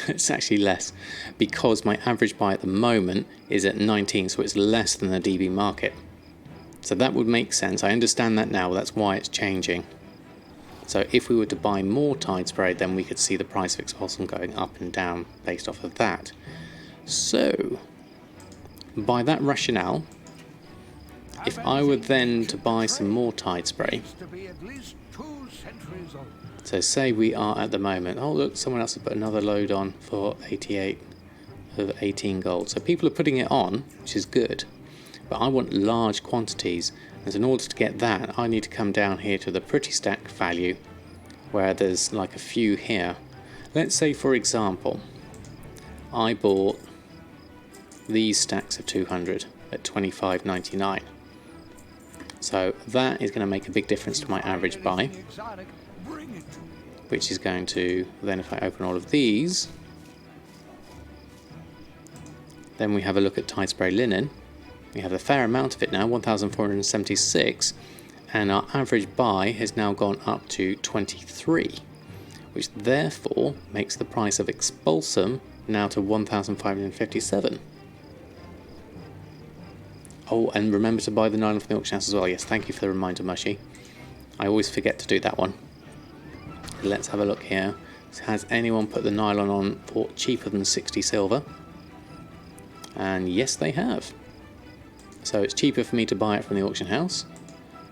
[SPEAKER 1] It's actually less, because my average buy at the moment is at 19, so it's less than the DB market. So that would make sense. I understand that now. That's why it's changing. So if we were to buy more tide spray, then we could see the price of Expulsom going up and down based off of that. So by that rationale, if I were then to buy some more tide spray, so say we are at the moment, oh look, someone else has put another load on for 88 of 18 gold. So people are putting it on, which is good, but I want large quantities, and so in order to get that, I need to come down here to the pretty stack value, where there's like a few here. Let's say, for example, I bought these stacks of 200 at 25.99. So that is going to make a big difference to my average buy, which is going to, then if I open all of these, then we have a look at tide spray linen. We have a fair amount of it now, 1,476, and our average buy has now gone up to 23, which therefore makes the price of Expulsom now to 1,557. Oh, and remember to buy the nylon from the auction house as well. Yes, thank you for the reminder, Mushy. I always forget to do that one. Let's have a look here. Has anyone put the nylon on for cheaper than 60 silver? And yes, they have. So it's cheaper for me to buy it from the auction house.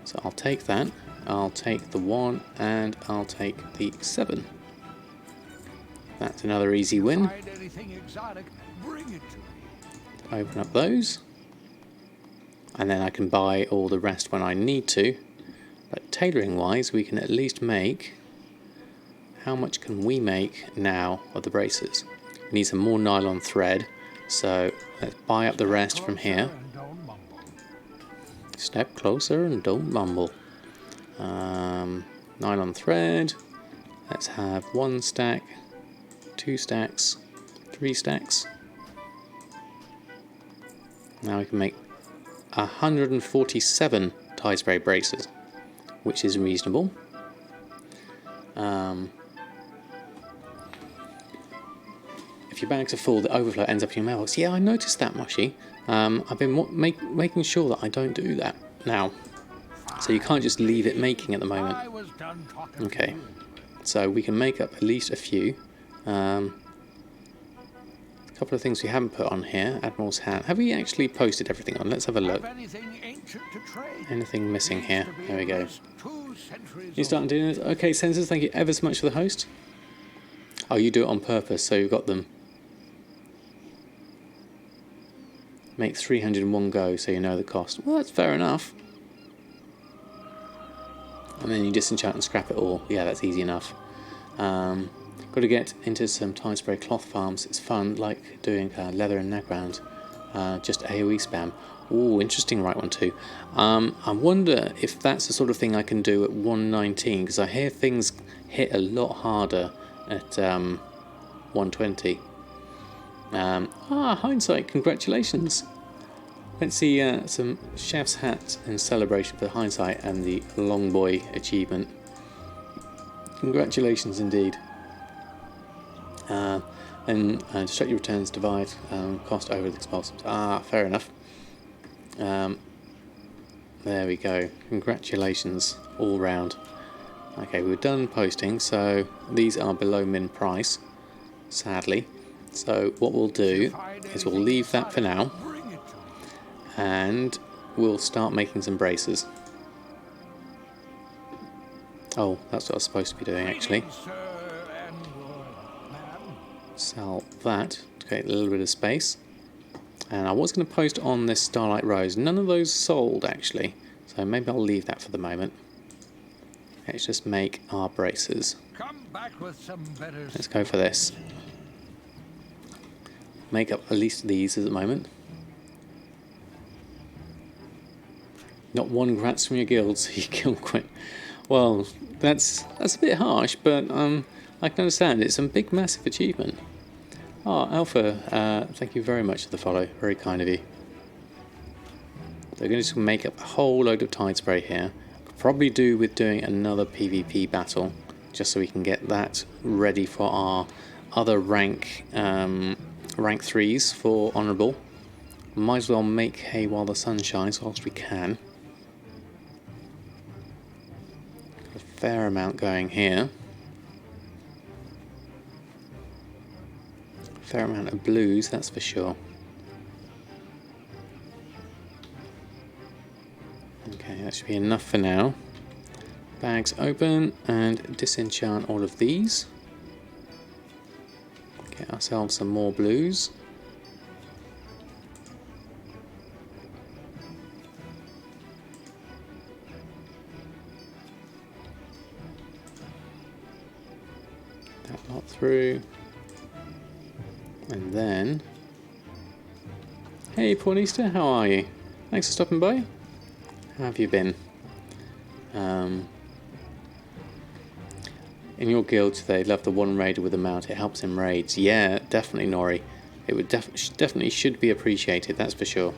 [SPEAKER 1] So I'll take that. I'll take the 1 and I'll take the 7. That's another easy win. Open up those. And then I can buy all the rest when I need to. But tailoring wise, we can at least make... How much can we make now of the braces? We need some more nylon thread. So let's buy up the rest from here. Step closer and don't mumble. Nylon thread. Let's have 1 stack, 2 stacks, 3 stacks. Now we can make 147 tide spray braces, which is reasonable. If your bags are full, the overflow ends up in your mailbox. Yeah, I noticed that, Mushy. I've been making sure that I don't do that now. So you can't just leave it making at the moment. Okay, so we can make up at least a few. A couple of things we haven't put on here. Admiral's hat. Have we actually posted everything on? Let's have a look. Anything missing here? There we go. You starting doing this? Okay, Sensors, thank you ever so much for the host. Oh, you do it on purpose, so you've got them. Make 300 in one go, so you know the cost. Well, that's fair enough. And then you disenchant and scrap it all. Yeah, that's easy enough. Got to get into some tide spray cloth farms. It's fun, like doing leather and neckground. Just AoE spam. Ooh, interesting, right one too. I wonder if that's the sort of thing I can do at 119, because I hear things hit a lot harder at 120. Hindsight, congratulations. Let's see some chef's hat in celebration for Hindsight and the Long Boy achievement. Congratulations indeed. And destructive returns divide cost over the expulsions. Fair enough. There we go. Congratulations all round. Okay, we're done posting, so these are below min price, sadly. So what we'll do is we'll leave that for now, and we'll start making some braces. Oh, that's what I was supposed to be doing actually. Sell that to create a little bit of space. And I was going to post on this Starlight Rose. None of those sold actually, so maybe I'll leave that for the moment. Let's just make our braces. Let's go for this. Make up at least these at the moment. Not one grats from your guild, so you kill quit. Well, that's a bit harsh, but I can understand. It's a big, massive achievement. Oh, Alpha, thank you very much for the follow. Very kind of you. They're going to just make up a whole load of Tide Spray here. Could probably do with doing another PvP battle, just so we can get that ready for our other rank 3s for Honourable. Might as well make hay while the sun shines whilst we can. Got a fair amount going here. Fair amount of blues, that's for sure. Okay, that should be enough for now. Bags open and disenchant all of these. Get ourselves some more blues. That lot through. And then, hey Pornista, how are you? Thanks for stopping by. How have you been? In your guild today, love the one raider with a mount. It helps in raids. Yeah, definitely, Nori. It would definitely should be appreciated. That's for sure.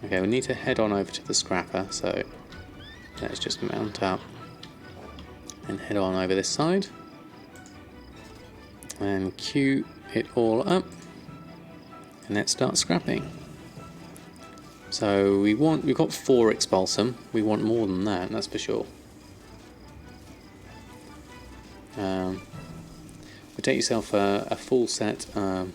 [SPEAKER 1] Okay, we need to head on over to the scrapper. So let's just mount up and head on over this side and queue it all up. And let's start scrapping. So we've got 4 Expulsom. We want more than that, that's for sure. We'll take yourself a full set of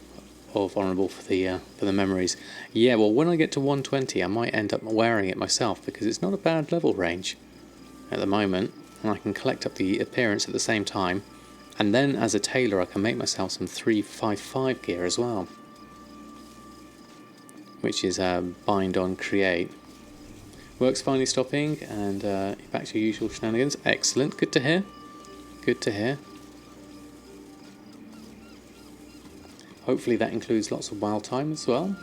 [SPEAKER 1] Honourable for the memories. Yeah, well, when I get to 120, I might end up wearing it myself because it's not a bad level range at the moment, and I can collect up the appearance at the same time. And then, as a tailor, I can make myself some 355 gear as well, which is bind on create. Work's finally stopping, and back to your usual shenanigans. Excellent, good to hear. Good to hear. Hopefully that includes lots of wild time as well.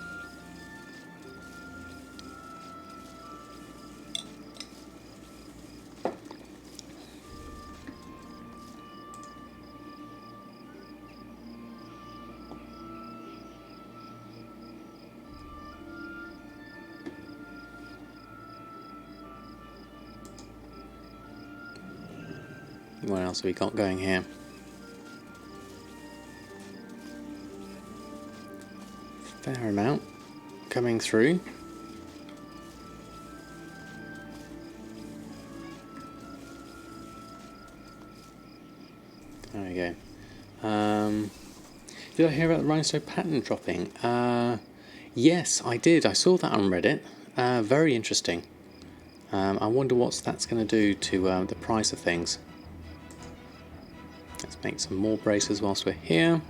[SPEAKER 1] What else have we got going here? Fair amount coming through. There we go. Did I hear about the rhinestone pattern dropping? Yes, I did. I saw that on Reddit. Very interesting. I wonder what that's going to do to the price of things. Let's make some more braces whilst we're here.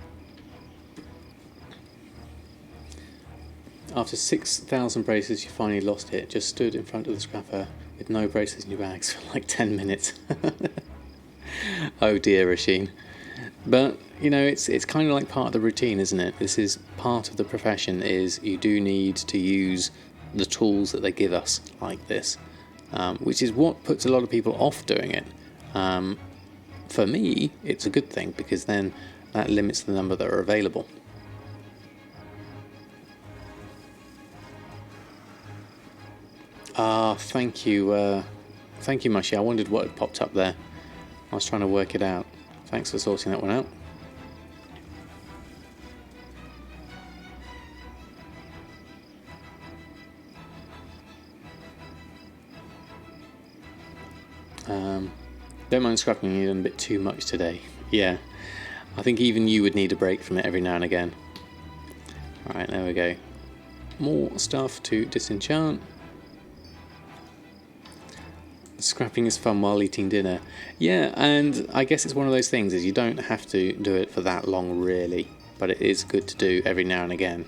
[SPEAKER 1] After 6,000 braces, you finally lost it. Just stood in front of the scrapper with no braces in your bags for like 10 minutes. Oh dear, Rasheen. But, you know, it's kind of like part of the routine, isn't it? This is part of the profession, is you do need to use the tools that they give us, like this. Which is what puts a lot of people off doing it. For me, it's a good thing, because then that limits the number that are available. Thank you, Mushy. I wondered what had popped up there. I was trying to work it out. Thanks for sorting that one out. Don't mind scrapping you a bit too much today. Yeah, I think even you would need a break from it every now and again. Alright, there we go. More stuff to disenchant. Scrapping is fun while eating dinner. Yeah, and I guess it's one of those things is you don't have to do it for that long really, but it is good to do every now and again.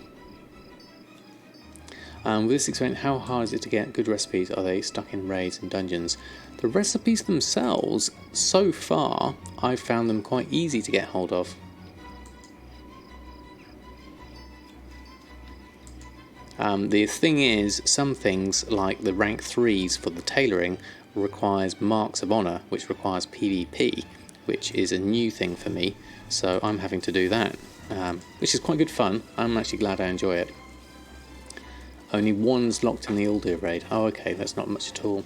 [SPEAKER 1] With this experiment, how hard is it to get good recipes? Are they stuck in raids and dungeons? The recipes themselves, so far, I've found them quite easy to get hold of. The thing is, some things like the rank 3s for the tailoring requires marks of honour, which requires PvP, which is a new thing for me, so I'm having to do that, which is quite good fun. I'm actually glad I enjoy it. Only one's locked in the Uldir raid. Oh, okay, that's not much at all.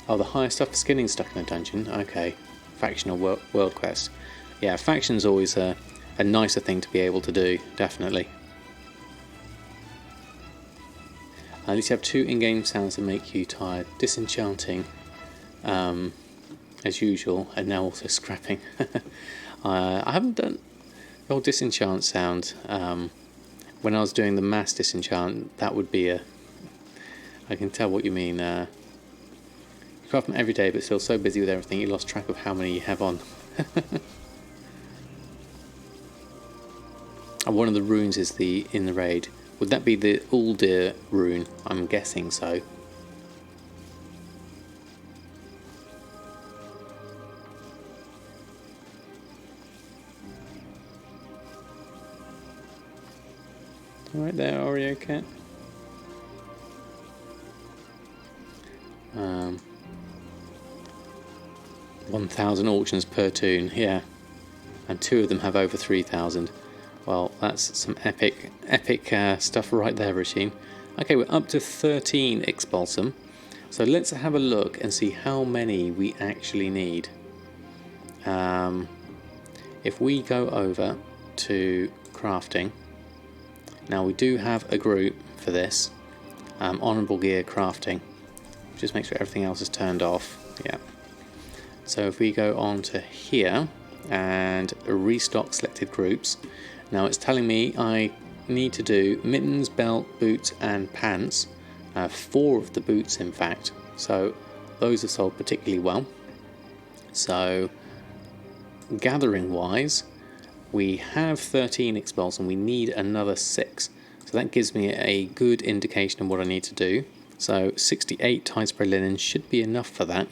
[SPEAKER 1] Oh, the higher stuff for skinning stuck in a dungeon. Okay, faction or world quest. Yeah, faction's always a nicer thing to be able to do, definitely. At least you have 2 in-game sounds that make you tired. Disenchanting, as usual, and now also scrapping. I haven't done the old disenchant sound. When I was doing the mass disenchant, that would be a... I can tell what you mean. You craft them every day, but still so busy with everything, you lost track of how many you have on. And one of the runes is in the raid. Would that be the Uldir rune? I'm guessing so. Alright there, Oreo Cat. 1,000 auctions per toon, yeah. And 2 of them have over 3,000. Well, that's some epic stuff right there, Rasheen. Okay, we're up to 13 Expulsom. So let's have a look and see how many we actually need. If we go over to crafting, now we do have a group for this, honourable gear crafting. Just make sure everything else is turned off. Yeah. So if we go on to here and restock selected groups, now it's telling me I need to do mittens, belt, boots and pants. 4 of the boots in fact. So those are sold particularly well. So gathering wise, we have 13 expels and we need another 6. So that gives me a good indication of what I need to do. So 68 tie spray linen should be enough for that.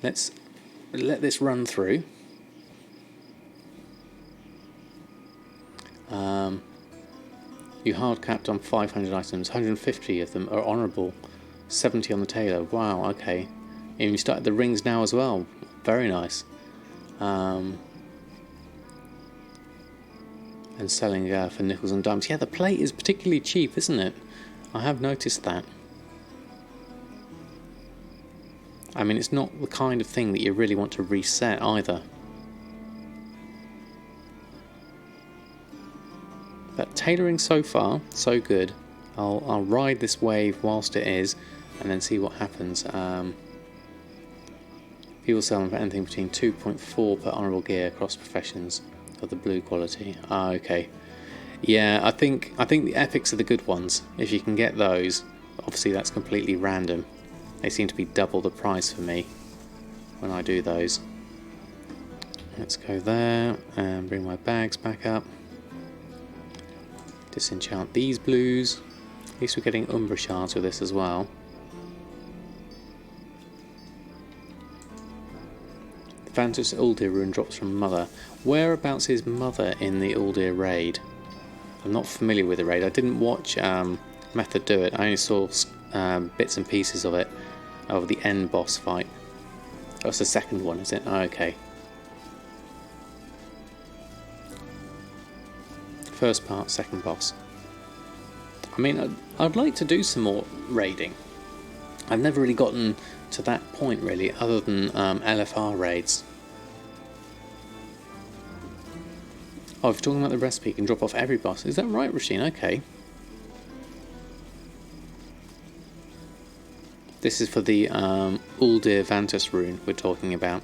[SPEAKER 1] Let's let this run through. You hard capped on 500 items, 150 of them are honourable, 70 on the tailor. Wow, okay. And you started the rings now as well. Very nice. And selling for nickels and dimes. Yeah, the plate is particularly cheap, isn't it? I have noticed that. I mean, it's not the kind of thing that you really want to reset either. But tailoring so far, so good. I'll ride this wave whilst it is, and then see what happens. People sell them for anything between 2.4 per honourable gear across professions of the blue quality. Ah, okay. Yeah, I think the epics are the good ones. If you can get those, obviously that's completely random. They seem to be double the price for me when I do those. Let's go there and bring my bags back up. Disenchant these blues. At least we're getting Umbra shards with this as well. The Vantus Uldir rune drops from Mother. Whereabouts is Mother in the Uldir raid? I'm not familiar with the raid. I didn't watch Method do it. I only saw bits and pieces of it over the end boss fight. Oh, it's the second one, is it? Oh, okay. First part, second boss. I mean, I'd like to do some more raiding. I've never really gotten to that point really, other than LFR raids. Oh, if you're talking about the recipe, you can drop off every boss. Is that right, Rasheen? Okay. This is for the Uldir Vantus rune we're talking about.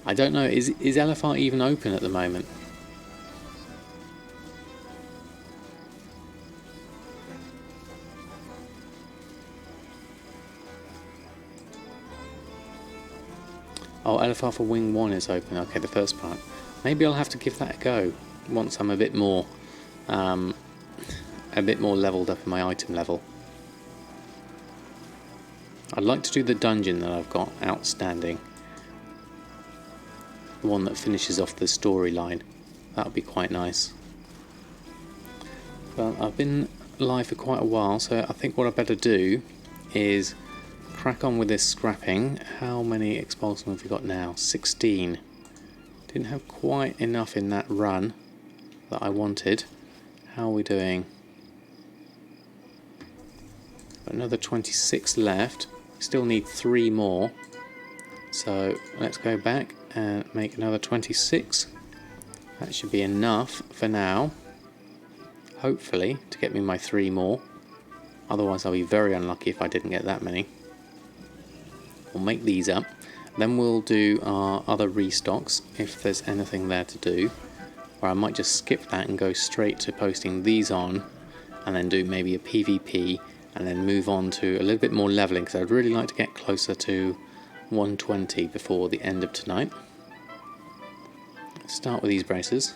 [SPEAKER 1] I don't know, is LFR even open at the moment? Oh, LFR for Wing 1 is open. Okay, the first part. Maybe I'll have to give that a go once I'm a bit more leveled up in my item level. I'd like to do the dungeon that I've got outstanding. The one that finishes off the storyline. That would be quite nice. Well, I've been live for quite a while, so I think what I'd better do is crack on with this scrapping. How many Expulsom have we got now? 16. Didn't have quite enough in that run that I wanted. How are we doing? Got another 26 left. Still need 3 more. So let's go back and make another 26. That should be enough for now. Hopefully to get me my 3 more. Otherwise I'll be very unlucky if I didn't get that many. We'll make these up. Then we'll do our other restocks if there's anything there to do. Or I might just skip that and go straight to posting these on. And then do maybe a PvP. And then move on to a little bit more leveling. Because I'd really like to get closer to 120 before the end of tonight. Let's start with these braces.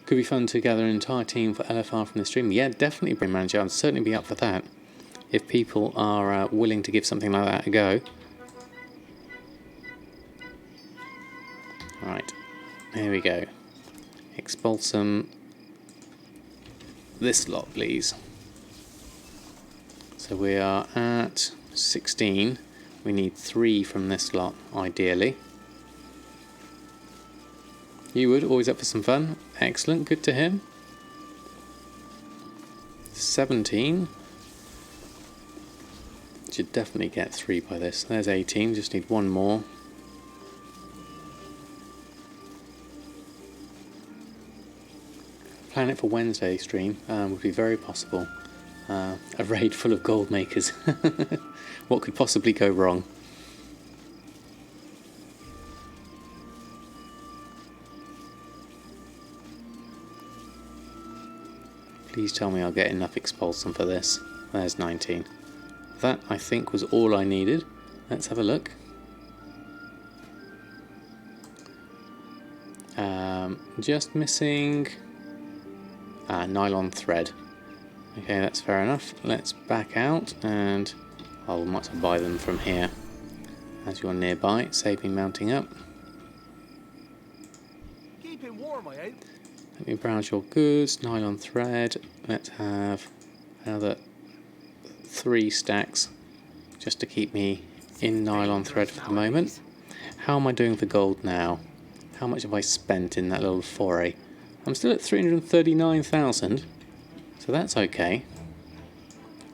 [SPEAKER 1] Could be fun to gather an entire team for LFR from the stream. Yeah, definitely, Brain Manager. I'd certainly be up for that. If people are willing to give something like that a go. Alright, here we go. Expulsom this lot, please. So we are at 16. We need 3 from this lot, ideally. You would, always up for some fun. Excellent, good to him. 17. Should definitely get 3 by this. There's 18, just need 1 more. Plan it for Wednesday stream would be very possible. A raid full of gold makers. What could possibly go wrong? Please tell me I'll get enough Expulsom for this. There's 19. That, I think, was all I needed. Let's have a look. Just missing nylon thread. Okay, that's fair enough. Let's back out and I might as well buy them from here. As you're nearby, save me mounting up.
[SPEAKER 2] Keep it warm, I hope.
[SPEAKER 1] Let me browse your goods. Nylon thread. Let's have another 3 stacks just to keep me in nylon thread for the moment. How am I doing for gold now? How much have I spent in that little foray? I'm still at 339,000, so that's okay.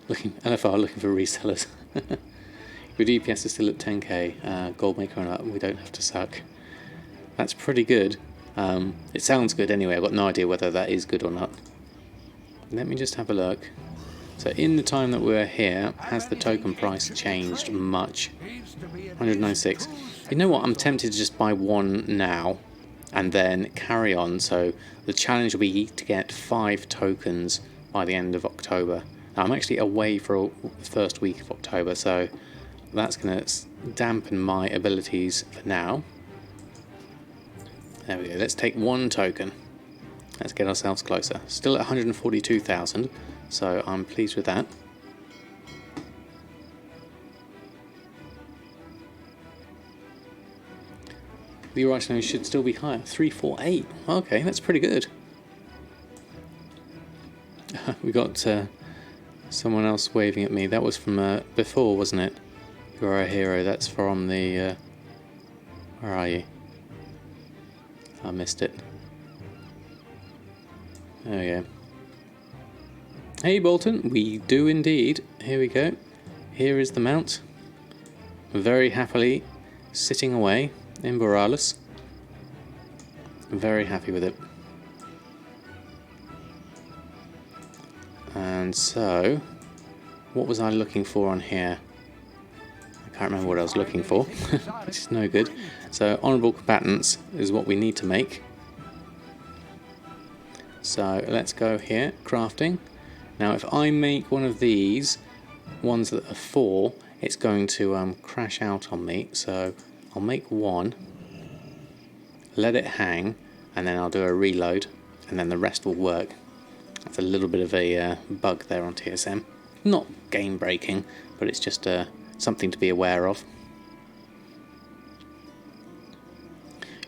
[SPEAKER 1] LFR looking for resellers. Your DPS is still at 10k. Gold maker and up, we don't have to suck. That's pretty good. It sounds good anyway. I've got no idea whether that is good or not. Let me just have a look. So in the time that we're here, has the token price changed much? 196. You know what? I'm tempted to just buy 1 now and then carry on. So the challenge will be to get 5 tokens by the end of October. Now, I'm actually away for the first week of October, so that's going to dampen my abilities for now. There we go. Let's take 1 token. Let's get ourselves closer. Still at 142,000, so I'm pleased with that. The original should still be higher. 348. Okay, that's pretty good. We got someone else waving at me. That was from before, wasn't it? You're a hero. That's from the... where are you? I missed it. There we go. Hey Bolton, we do indeed. Here we go. Here is the mount. Very happily sitting away in Borealis. Very happy with it. And so, what was I looking for on here? I can't remember what I was looking for, which is no good. So honourable combatants is what we need to make. So let's go here, crafting. Now if I make one of these, ones that are 4, it's going to crash out on me. So I'll make one, let it hang, and then I'll do a reload, and then the rest will work. That's a little bit of a bug there on TSM. Not game breaking, but it's just something to be aware of.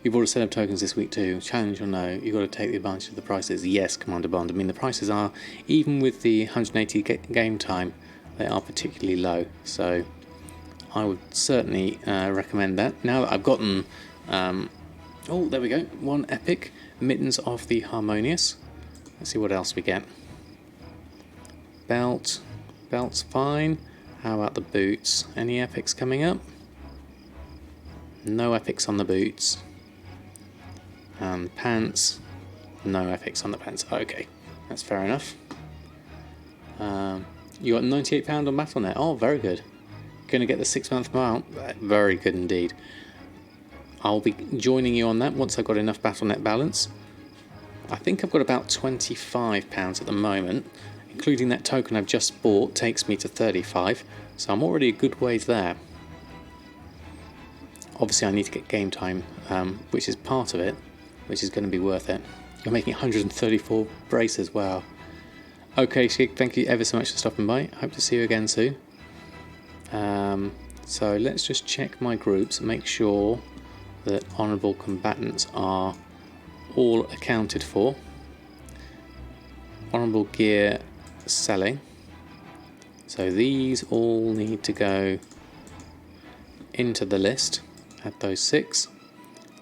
[SPEAKER 1] You've ordered set of tokens this week too. Challenge or no, you've got to take the advantage of the prices. Yes, Commander Bond. I mean, the prices are, even with the 180 game time, they are particularly low. So I would certainly recommend that. Now that I've gotten, oh, there we go, 1 epic, Mittens of the Harmonious. Let's see what else we get. Belt, belt's fine. How about the boots? Any epics coming up? No epics on the boots. Pants, no epics on the pants. Okay, that's fair enough. You got £98 on Battle.net. Oh, very good. Gonna get the 6-month mount. Very good indeed. I'll be joining you on that once I've got enough Battle.net balance. I think I've got about £25 at the moment, including that token I've just bought takes me to 35, so I'm already a good ways there. Obviously I need to get game time, which is part of it, which is going to be worth it. You're making 134 braces, wow. Okay, Shig, thank you ever so much for stopping by. Hope to see you again soon. So let's just check my groups, make sure that honourable combatants are all accounted for. Honourable gear selling. So these all need to go into the list. Add those 6.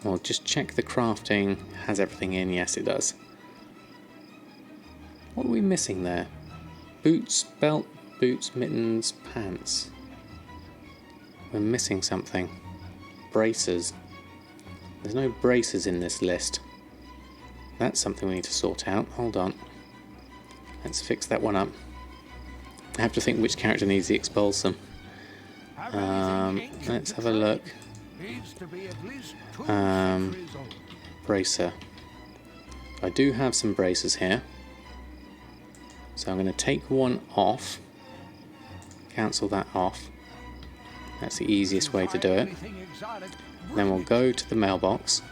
[SPEAKER 1] We'll just check the crafting has everything in. Yes, it does. What are we missing there? Boots, belt, boots, mittens, pants. We're missing something. Braces. There's no braces in this list. That's something we need to sort out. Hold on. Let's fix that one up. I have to think which character needs the Expulsom. Let's have a look. Bracer. I do have some bracers here. So I'm going to take one off. Cancel that off. That's the easiest way to do it. Then we'll go to the mailbox.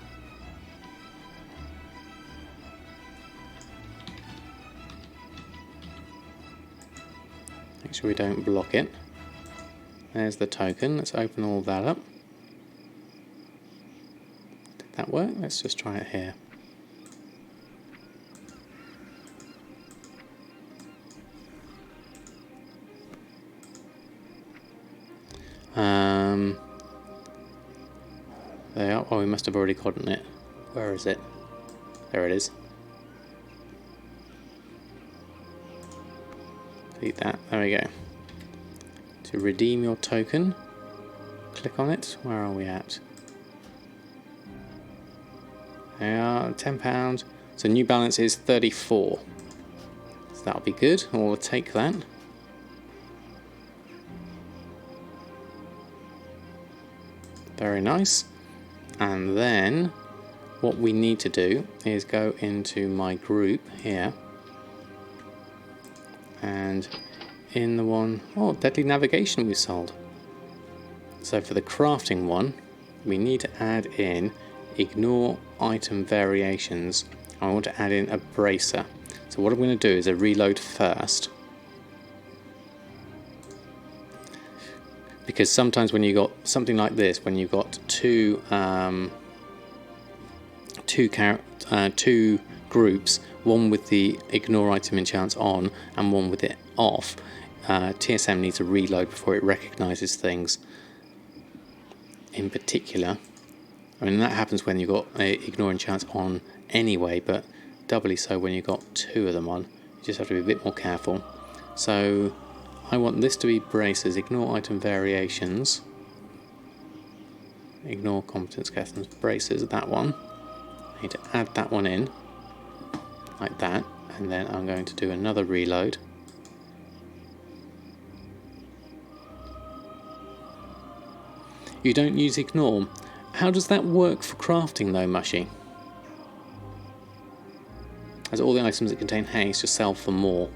[SPEAKER 1] Make sure we don't block it. There's the token. Let's open all that up. Did that work? Let's just try it here. There are. Oh, we must have already gotten it. Where is it? There it is. Delete that. There we go. To redeem your token, click on it. Where are we at? There are £10. So new balance is 34. So that'll be good. We'll take that. Very nice. And then what we need to do is go into my group here. And in the one, oh, Deadly Navigation we sold. So for the crafting one, we need to add in ignore item variations. I want to add in a bracer. So what I'm going to do is a reload first. Because sometimes when you got something like this, when you've got two groups, one with the ignore item enchants on and one with it off, TSM needs to reload before it recognises things. In particular, I mean that happens when you've got ignore enchants on anyway, but doubly so when you've got 2 of them on. You just have to be a bit more careful. So I want this to be braces, ignore item variations, ignore competence customers, braces, that one. I need to add that one in, like that, and then I'm going to do another reload. You don't use ignore. How does that work for crafting though, Mushy? As all the items that contain haste just sell for more.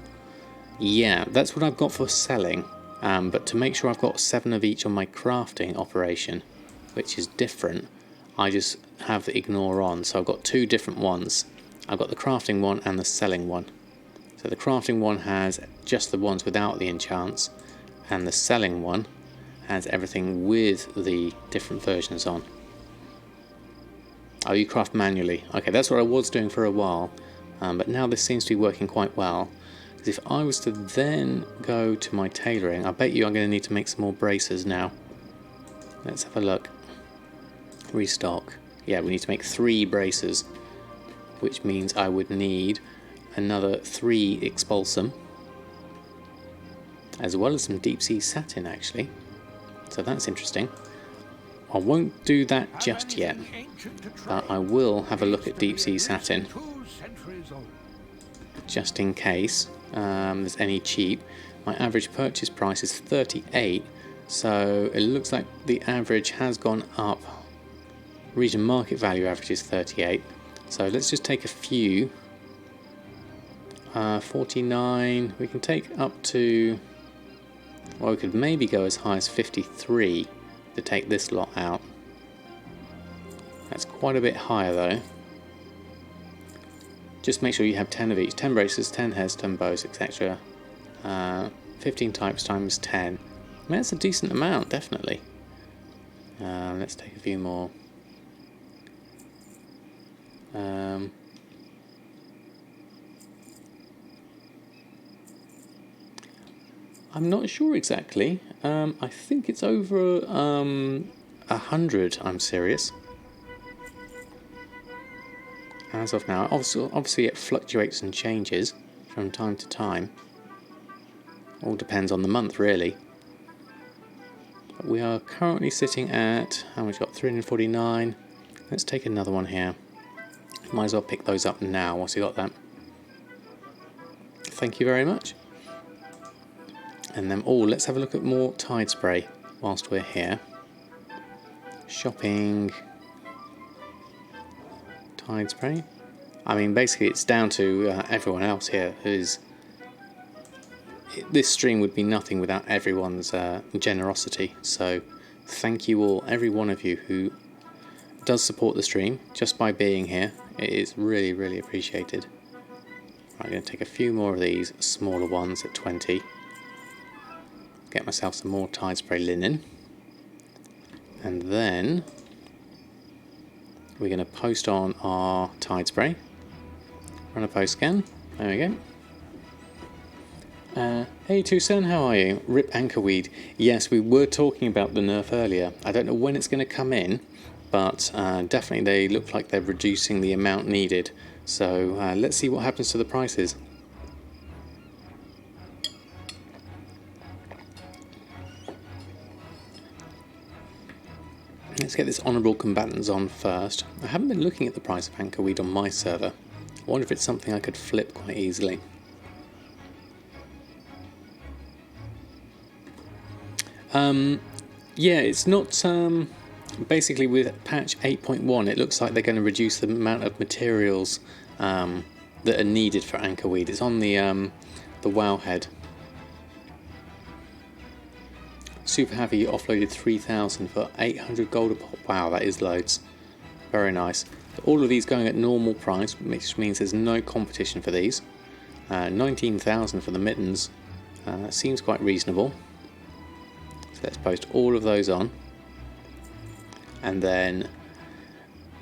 [SPEAKER 1] Yeah, that's what I've got for selling. But to make sure I've got 7 of each on my crafting operation, which is different, I just have the ignore on. So I've got 2 different ones. I've got the crafting one and the selling one. So the crafting one has just the ones without the enchants, and the selling one has everything with the different versions on. Oh, you craft manually. Okay, that's what I was doing for a while, but now this seems to be working quite well. Because if I was to then go to my tailoring, I bet you I'm going to need to make some more braces now. Let's have a look. Restock. Yeah, we need to make 3 braces, which means I would need another 3 Expulsom, as well as some deep sea satin actually. So that's interesting. I won't do that just yet, but I will have a look at deep sea satin, just in case there's any cheap. My average purchase price is 38, so it looks like the average has gone up. Region market value average is 38, so let's just take a few. 49, we can take up to, well, we could maybe go as high as 53 to take this lot out. That's quite a bit higher though. Just make sure you have 10 of each. 10 braces, 10 heads, 10 bows, etc. 15 types times 10. I mean, that's a decent amount, definitely. Let's take a few more. I'm not sure exactly. I think it's over 100, I'm serious. As of now, obviously it fluctuates and changes from time to time. All depends on the month, really. But we are currently sitting at, how much got? 349. Let's take another one here. Might as well pick those up now once you got that. Thank you very much. And then, let's have a look at more Tide Spray whilst we're here. Shopping. Tide Spray. I mean, basically it's down to everyone else here who's... This stream would be nothing without everyone's generosity. So thank you all, every one of you who does support the stream just by being here. It is really, really appreciated. I'm going to take a few more of these smaller ones at 20. Get myself some more Tide Spray linen. And then we're going to post on our Tide Spray. Run a post scan. There we go. Hey Tucson, how are you? Rip Anchorweed. Yes, we were talking about the nerf earlier. I don't know when it's going to come in, but definitely they look like they're reducing the amount needed. So let's see what happens to the prices. Let's get this Honourable Combatants on first. I haven't been looking at the price of Anchorweed on my server. I wonder if it's something I could flip quite easily. Yeah, it's not... basically with patch 8.1 it looks like they're going to reduce the amount of materials that are needed for Anchorweed. It's on the WoW head. Super happy you offloaded 3,000 for 800 gold a pop. Wow, that is loads. Very nice. All of these going at normal price, which means there's no competition for these. 19,000 for the mittens. Seems quite reasonable. So let's post all of those on. And then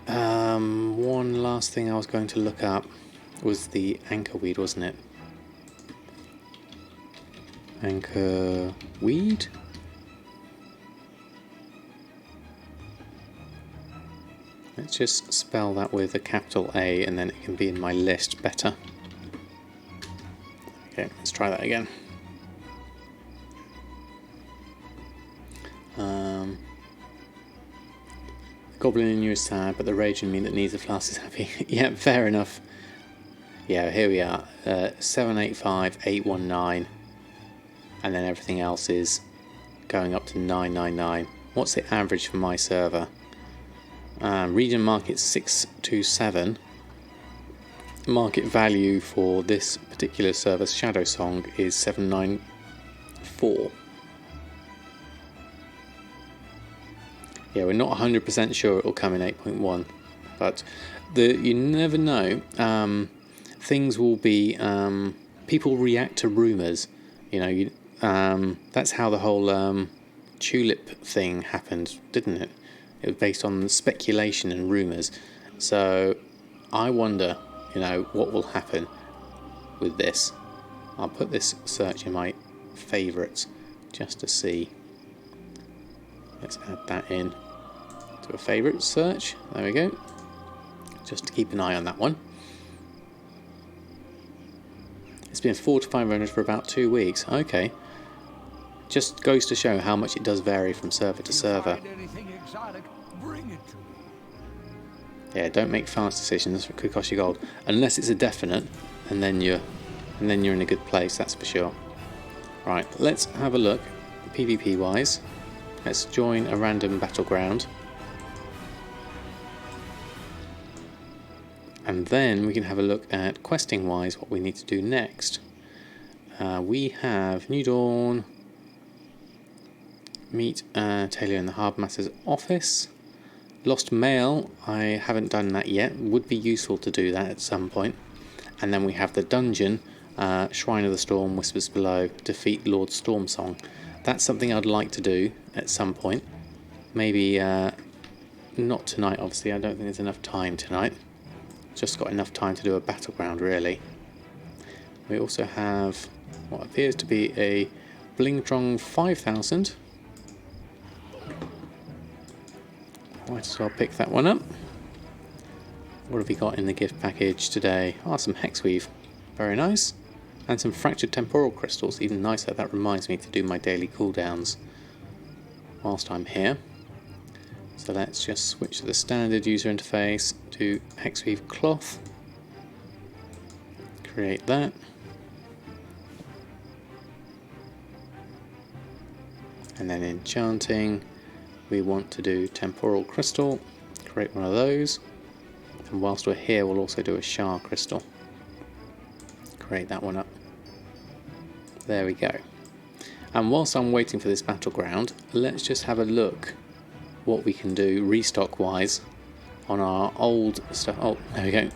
[SPEAKER 1] one last thing I was going to look up was the Anchorweed, wasn't it? Anchorweed? Let's just spell that with a capital A and then it can be in my list better. Okay, let's try that again. Goblin in you is sad, but the rage in me that needs a flask is happy. Yeah, fair enough. Yeah, here we are. 785, 819, and then everything else is going up to 999. What's the average for my server? Region market 627. Market value for this particular server's Shadow Song is 794. Yeah, we're not 100% sure it will come in 8.1, but you never know. Things will be people react to rumours. That's how the whole tulip thing happened, didn't it? It was based on speculation and rumours. So I wonder, what will happen with this. I'll put this search in my favourites just to see. Let's add that in to a favourite search. There we go. Just to keep an eye on that one. It's been 400 to 500 for about 2 weeks. Okay. Just goes to show how much it does vary from server to server. Yeah, don't make fast decisions. It could cost you gold, unless it's a definite, and then you're in a good place. That's for sure. Right, let's have a look. PvP wise, let's join a random battleground, and then we can have a look at questing wise what we need to do next. We have New Dawn. Meet Taylor in the Harbour Master's office. Lost Mail, I haven't done that yet. Would be useful to do that at some point. And then we have the dungeon, Shrine of the Storm, Whispers Below, defeat Lord Stormsong. That's something I'd like to do at some point. Maybe not tonight, obviously. I don't think there's enough time tonight. Just got enough time to do a battleground, really. We also have what appears to be a Blingtrong 5000. Might as well pick that one up. What have we got in the gift package today? Some Hexweave. Very nice. And some Fractured Temporal Crystals. Even nicer. That reminds me to do my daily cooldowns whilst I'm here. So let's just switch to the standard user interface to Hexweave Cloth. Create that. And then enchanting. We want to do Temporal Crystal, create one of those, and whilst we're here we'll also do a Shar Crystal, create that one up. There we go. And whilst I'm waiting for this battleground, let's just have a look what we can do restock wise on our old stuff. Oh, there we go.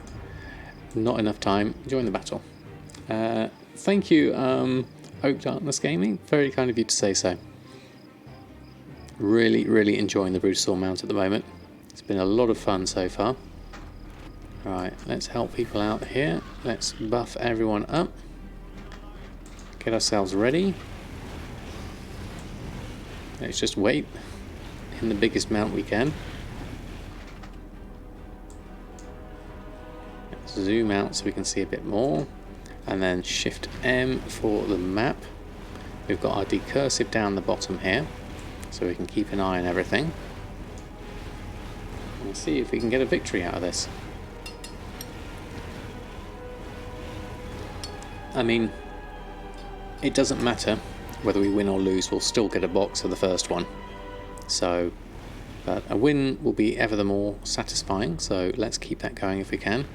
[SPEAKER 1] Not enough time. Join the battle. Thank you, Oak Darkness Gaming. Very kind of you to say so. Really enjoying the Brutosaur mount at the moment. It's been a lot of fun so far. Right, let's help people out here. Let's buff everyone up. Get ourselves ready. Let's just wait in the biggest mount we can. Let's zoom out so we can see a bit more. And then Shift M for the map. We've got our decursive down the bottom here, so we can keep an eye on everything and see if we can get a victory out of this. I mean, it doesn't matter whether we win or lose, we'll still get a box for the first one. So, but a win will be ever the more satisfying, so let's keep that going if we can.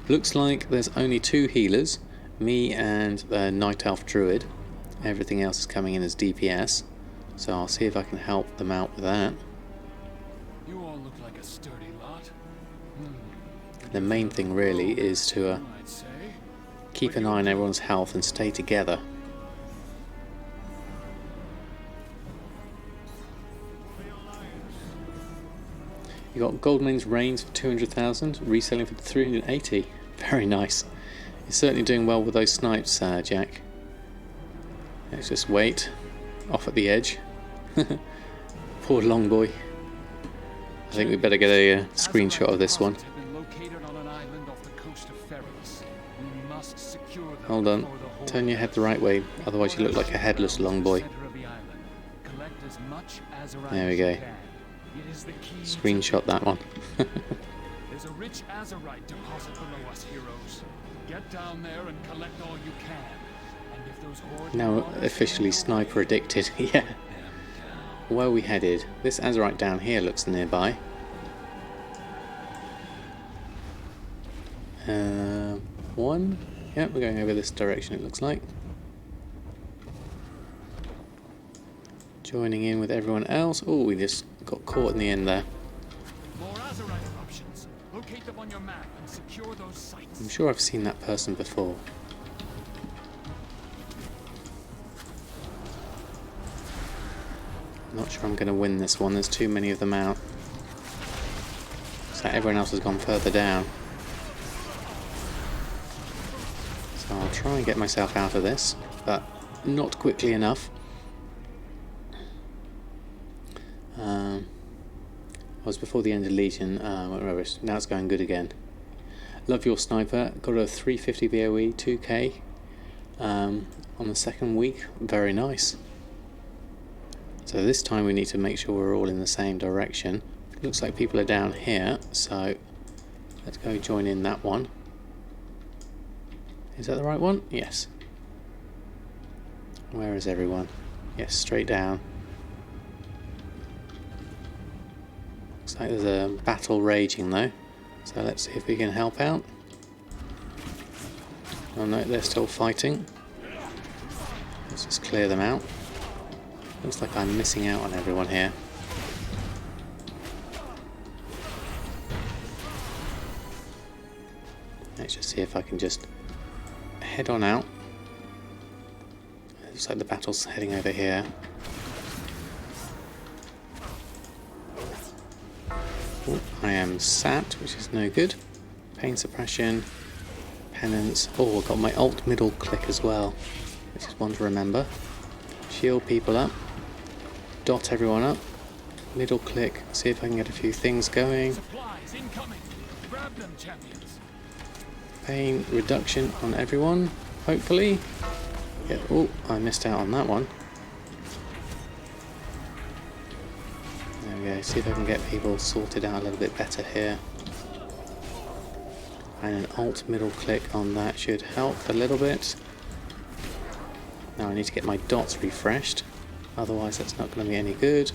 [SPEAKER 1] Looks like there's only 2 healers, me and the Night Elf Druid. Everything else is coming in as DPS. So I'll see if I can help them out with that.
[SPEAKER 2] You all look like a sturdy lot.
[SPEAKER 1] The main thing really is to keep an eye on everyone's health and stay together. You got Goldmane's Reigns for 200,000, reselling for 380. Very nice. You're certainly doing well with those snipes, Jack. Let's just wait. Off at the edge. Poor long boy. I think we better get a screenshot of this one. Hold on. Turn your head the right way, otherwise you look like a headless long boy. There we go. Screenshot that one.
[SPEAKER 2] There's a rich Azeroth deposit below us, heroes. Get down there and collect all you can. And if those hordes
[SPEAKER 1] Now officially sniper addicted. Yeah. where are we headed? This Azerite down here looks nearby. One. Yep, we're going over this direction, it looks like. Joining in with everyone else. Oh, we just got caught in the end there.
[SPEAKER 2] More Azerite eruptions. Locate them on your map and secure those sites.
[SPEAKER 1] I'm sure I've seen that person before. Not sure I'm going to win this one. There's too many of them out. So everyone else has gone further down. So I'll try and get myself out of this, but not quickly enough. I was before the end of Legion. Rubbish. Now it's going good again. Love your sniper. Got a 350 BOE, 2k on the second week. Very nice. So this time we need to make sure we're all in the same direction. Looks like people are down here, so let's go join in that one. Is that the right one? Yes. Where is everyone? Yes, straight down. Looks like there's a battle raging though, so let's see if we can help out. Oh no, they're still fighting. Let's just clear them out. Looks like I'm missing out on everyone here. Let's just see if I can just head on out. Looks like the battle's heading over here. Ooh, I am sat, which is no good. Pain suppression, penance. Oh, I've got my alt middle click as well, which is one to remember. Shield people up. Dot everyone up. Middle click. See if I can get a few things going.
[SPEAKER 2] Supplies incoming. Grab them, champions.
[SPEAKER 1] Pain reduction on everyone, hopefully. Yeah, oh, I missed out on that one. There we go, see if I can get people sorted out a little bit better here. And an alt middle click on that should help a little bit. Now I need to get my dots refreshed, otherwise that's not going to be any good.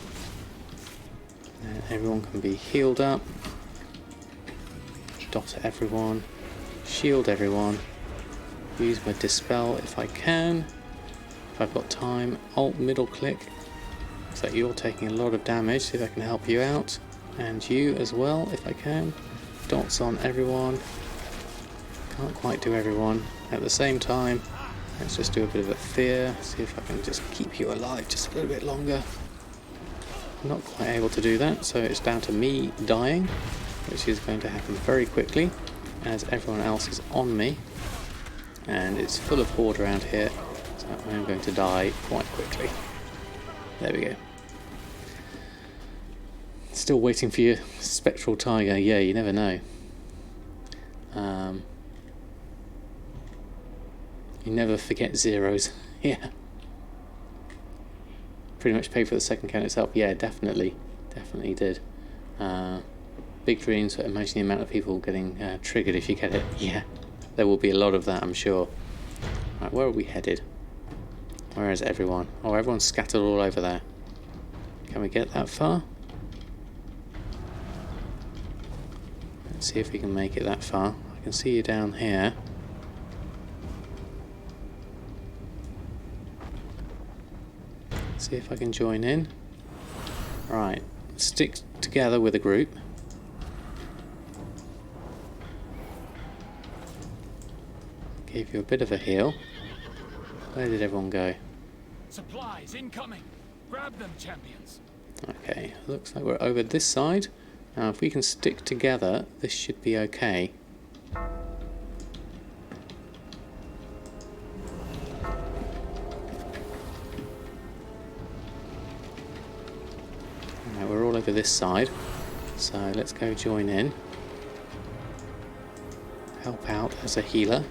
[SPEAKER 1] And everyone can be healed up. Dot everyone. Shield everyone. Use my dispel if I can. If I've got time. Alt middle click. Looks like you're taking a lot of damage. See if I can help you out. And you as well if I can. Dots on everyone. Can't quite do everyone at the same time. Let's just do a bit of a fear. See if I can just keep you alive just a little bit longer. I'm not quite able to do that, so it's down to me dying, which is going to happen very quickly as everyone else is on me, and it's full of horde around here, so I'm going to die quite quickly. There we go. Still waiting for your spectral tiger. Yeah, you never know. You never forget zeros. Yeah. Pretty much paid for the second count itself. Yeah, definitely did. Big dreams, but imagine the amount of people getting triggered if you get it. Yeah, there will be a lot of that, I'm sure. Right, where are we headed? Where is everyone? Oh, everyone's scattered all over there. Can we get that far? Let's see if we can make it that far. I can see you down here. See if I can join in. Right, stick together with a group. Gave you a bit of a heal. Where did everyone go?
[SPEAKER 2] Supplies incoming. Grab them, champions.
[SPEAKER 1] Okay, looks like we're over this side. Now if we can stick together, this should be okay. Alright, we're all over this side. So let's go join in. Help out as a healer.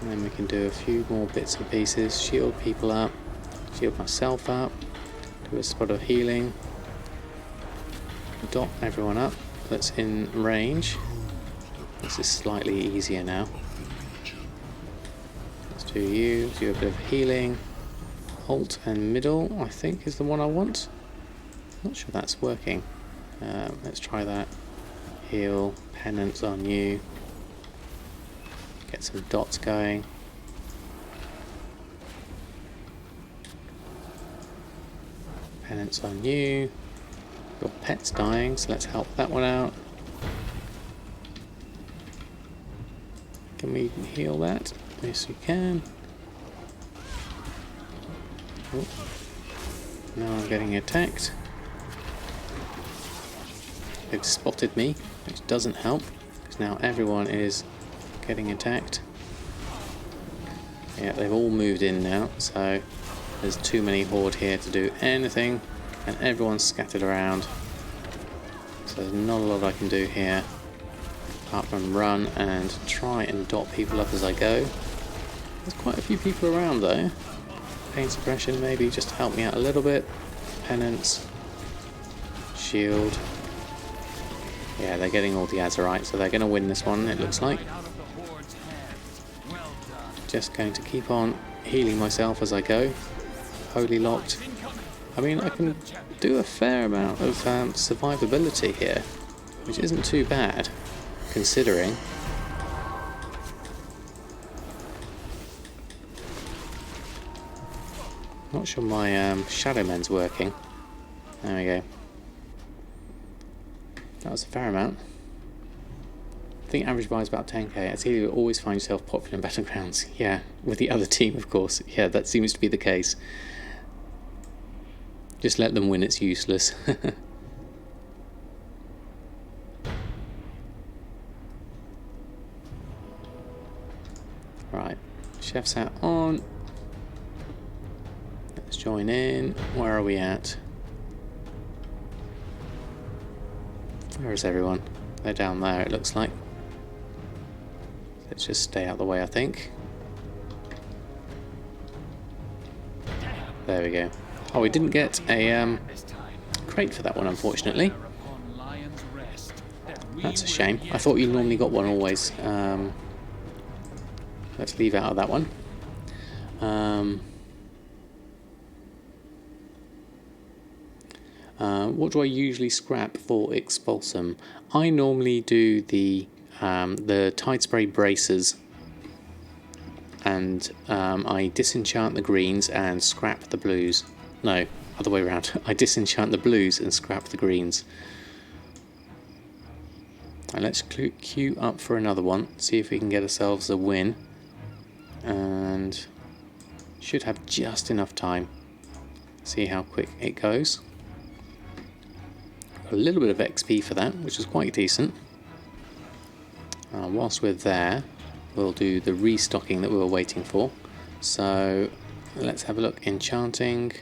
[SPEAKER 1] And then we can do a few more bits and pieces. Shield people up. Shield myself up. Do a spot of healing. Dot everyone up that's in range. This is slightly easier now. Do you do a bit of healing? Alt and middle, I think, is the one I want. Not sure that's working. Let's try that. Heal, penance on you. Get some dots going. Penance on you. Your pet's dying, so let's help that one out. Can we heal that? Yes, we can. Oh. Now I'm getting attacked. They've spotted me, which doesn't help, because now everyone is getting attacked. Yeah, they've all moved in now, so there's too many horde here to do anything, and everyone's scattered around. So there's not a lot I can do here, apart from run and try and dot people up as I go. There's quite a few people around though. Pain suppression maybe just to help me out a little bit. Penance. Shield. Yeah, they're getting all the Azeroth, so they're going to win this one, it looks like. Just going to keep on healing myself as I go. Holy locked. I mean, I can do a fair amount of survivability here, which isn't too bad, considering. Not sure my Shadow Men's working. There we go. That was a fair amount. I think average buy is about 10k. It's here you always find yourself popular in battlegrounds. Yeah, with the other team, of course. Yeah, that seems to be the case. Just let them win, it's useless. Right, chef's hat on. Let's join in. Where are we at? Where is everyone? They're down there, it looks like. Let's just stay out of the way, I think. There we go. Oh, we didn't get a crate for that one, unfortunately. That's a shame. I thought you normally got one always. Let's leave out of that one. What do I usually scrap for Expulsom? I normally do the Tide Spray braces, and I disenchant the greens and scrap the blues. No, other way around. I disenchant the blues and scrap the greens. And let's queue up for another one, see if we can get ourselves a win, and should have just enough time. See how quick it goes. A little bit of XP for that, which is quite decent. Whilst we're there, we'll do the restocking that we were waiting for. So let's have a look. Enchanting.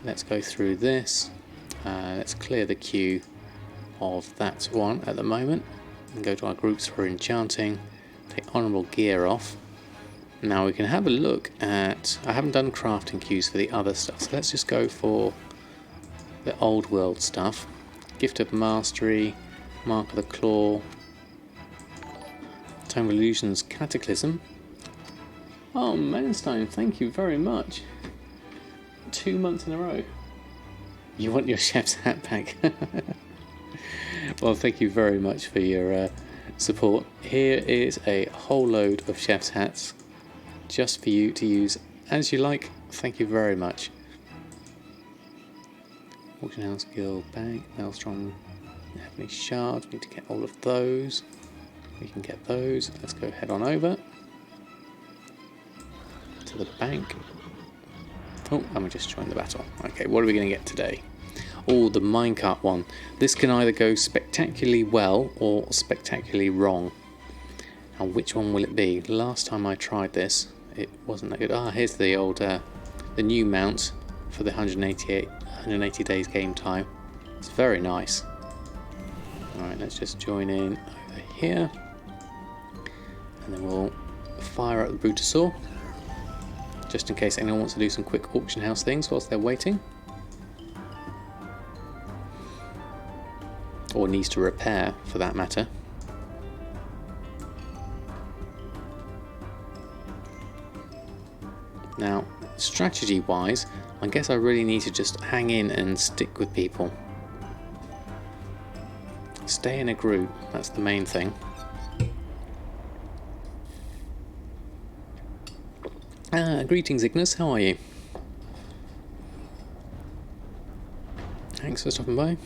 [SPEAKER 1] Let's go through this. Let's clear the queue of that one at the moment and go to our groups for enchanting. Take honourable gear off. Now we can have a look at... I haven't done crafting queues for the other stuff, so let's just go for the old world stuff. Gift of Mastery, Mark of the Claw, Tome of Illusions Cataclysm. Oh, Mainstone, thank you very much. 2 months in a row. You want your chef's hat back? Well, thank you very much for your support. Here is a whole load of chef's hats just for you to use as you like. Thank you very much. Auction House Guild Bank, Maelstrom, Heavenly Shards. We need to get all of those. We can get those. Let's go head on over to the bank. Oh, and we just joined the battle. Okay, what are we going to get today? Oh, the minecart one. This can either go spectacularly well or spectacularly wrong. And which one will it be? Last time I tried this, it wasn't that good. Ah, here's the old, the new mount for the 180 days game time. It's very nice. Alright, let's just join in over here. And then we'll fire up the Brutosaur, just in case anyone wants to do some quick auction house things whilst they're waiting. Or needs to repair, for that matter. Now, strategy-wise, I guess I really need to just hang in and stick with people. Stay in a group, that's the main thing. Greetings Ignis, how are you? Thanks for stopping by.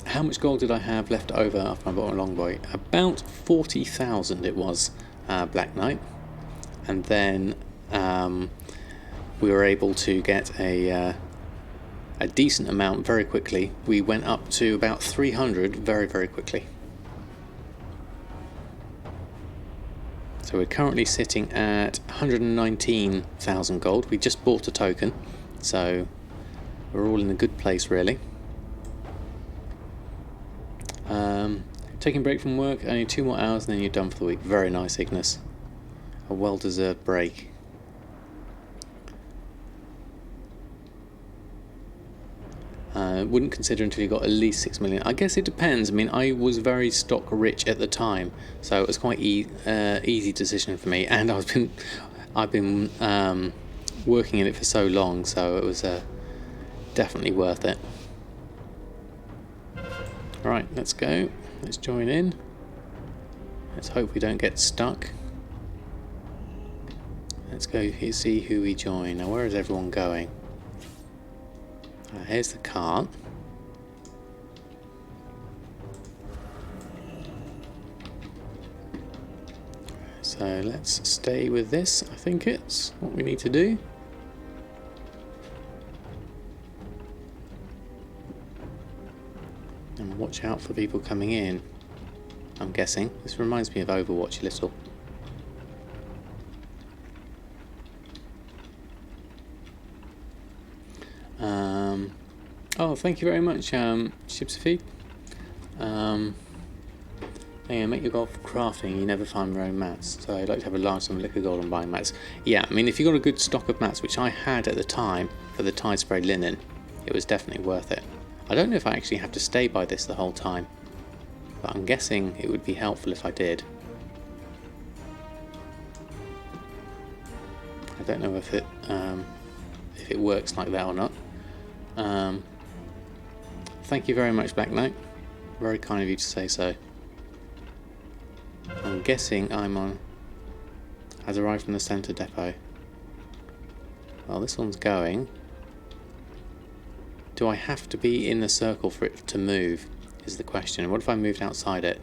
[SPEAKER 1] How much gold did I have left over after I bought a longbow? About 40,000 it was, Black Knight. And then we were able to get a decent amount very quickly. We went up to about 300 very, very quickly. So we're currently sitting at 119,000 gold. We just bought a token, so we're all in a good place really. Taking a break from work, only 2 more hours and then you're done for the week. Very nice, Ignis. A well-deserved break. Wouldn't consider until you got at least 6 million. I guess it depends. I mean, I was very stock rich at the time, so it was quite easy decision for me. And I've been working in it for so long, so it was definitely worth it. Right, let's go. Let's join in. Let's hope we don't get stuck. Let's go see who we join. Now, where is everyone going? Here's the cart. So let's stay with this. I think it's what we need to do. And watch out for people coming in, I'm guessing. This reminds me of Overwatch a little. Oh, thank you very much, Shipsafeed. Yeah, make your gold for crafting, you never find your own mats. So I'd like to have a large sum of liquid gold on buying mats. Yeah, I mean, if you got a good stock of mats, which I had at the time for the tide spray linen, it was definitely worth it. I don't know if I actually have to stay by this the whole time, but I'm guessing it would be helpful if I did. I don't know if it works like that or not. Thank you very much, Black Knight. Very kind of you to say so. I'm guessing I'm on... has arrived from the centre depot. Well, this one's going. Do I have to be in the circle for it to move, is the question. What if I moved outside it?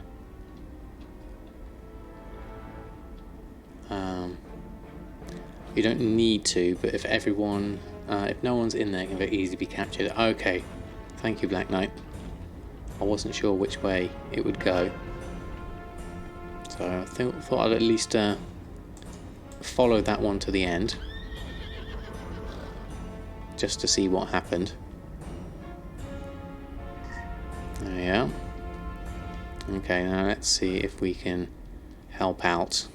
[SPEAKER 1] You don't need to, but if everyone... if no one's in there, it can very easily be captured. Okay, thank you, Black Knight. I wasn't sure which way it would go. So I thought I'd at least follow that one to the end, just to see what happened. There we are. Okay, now let's see if we can help out.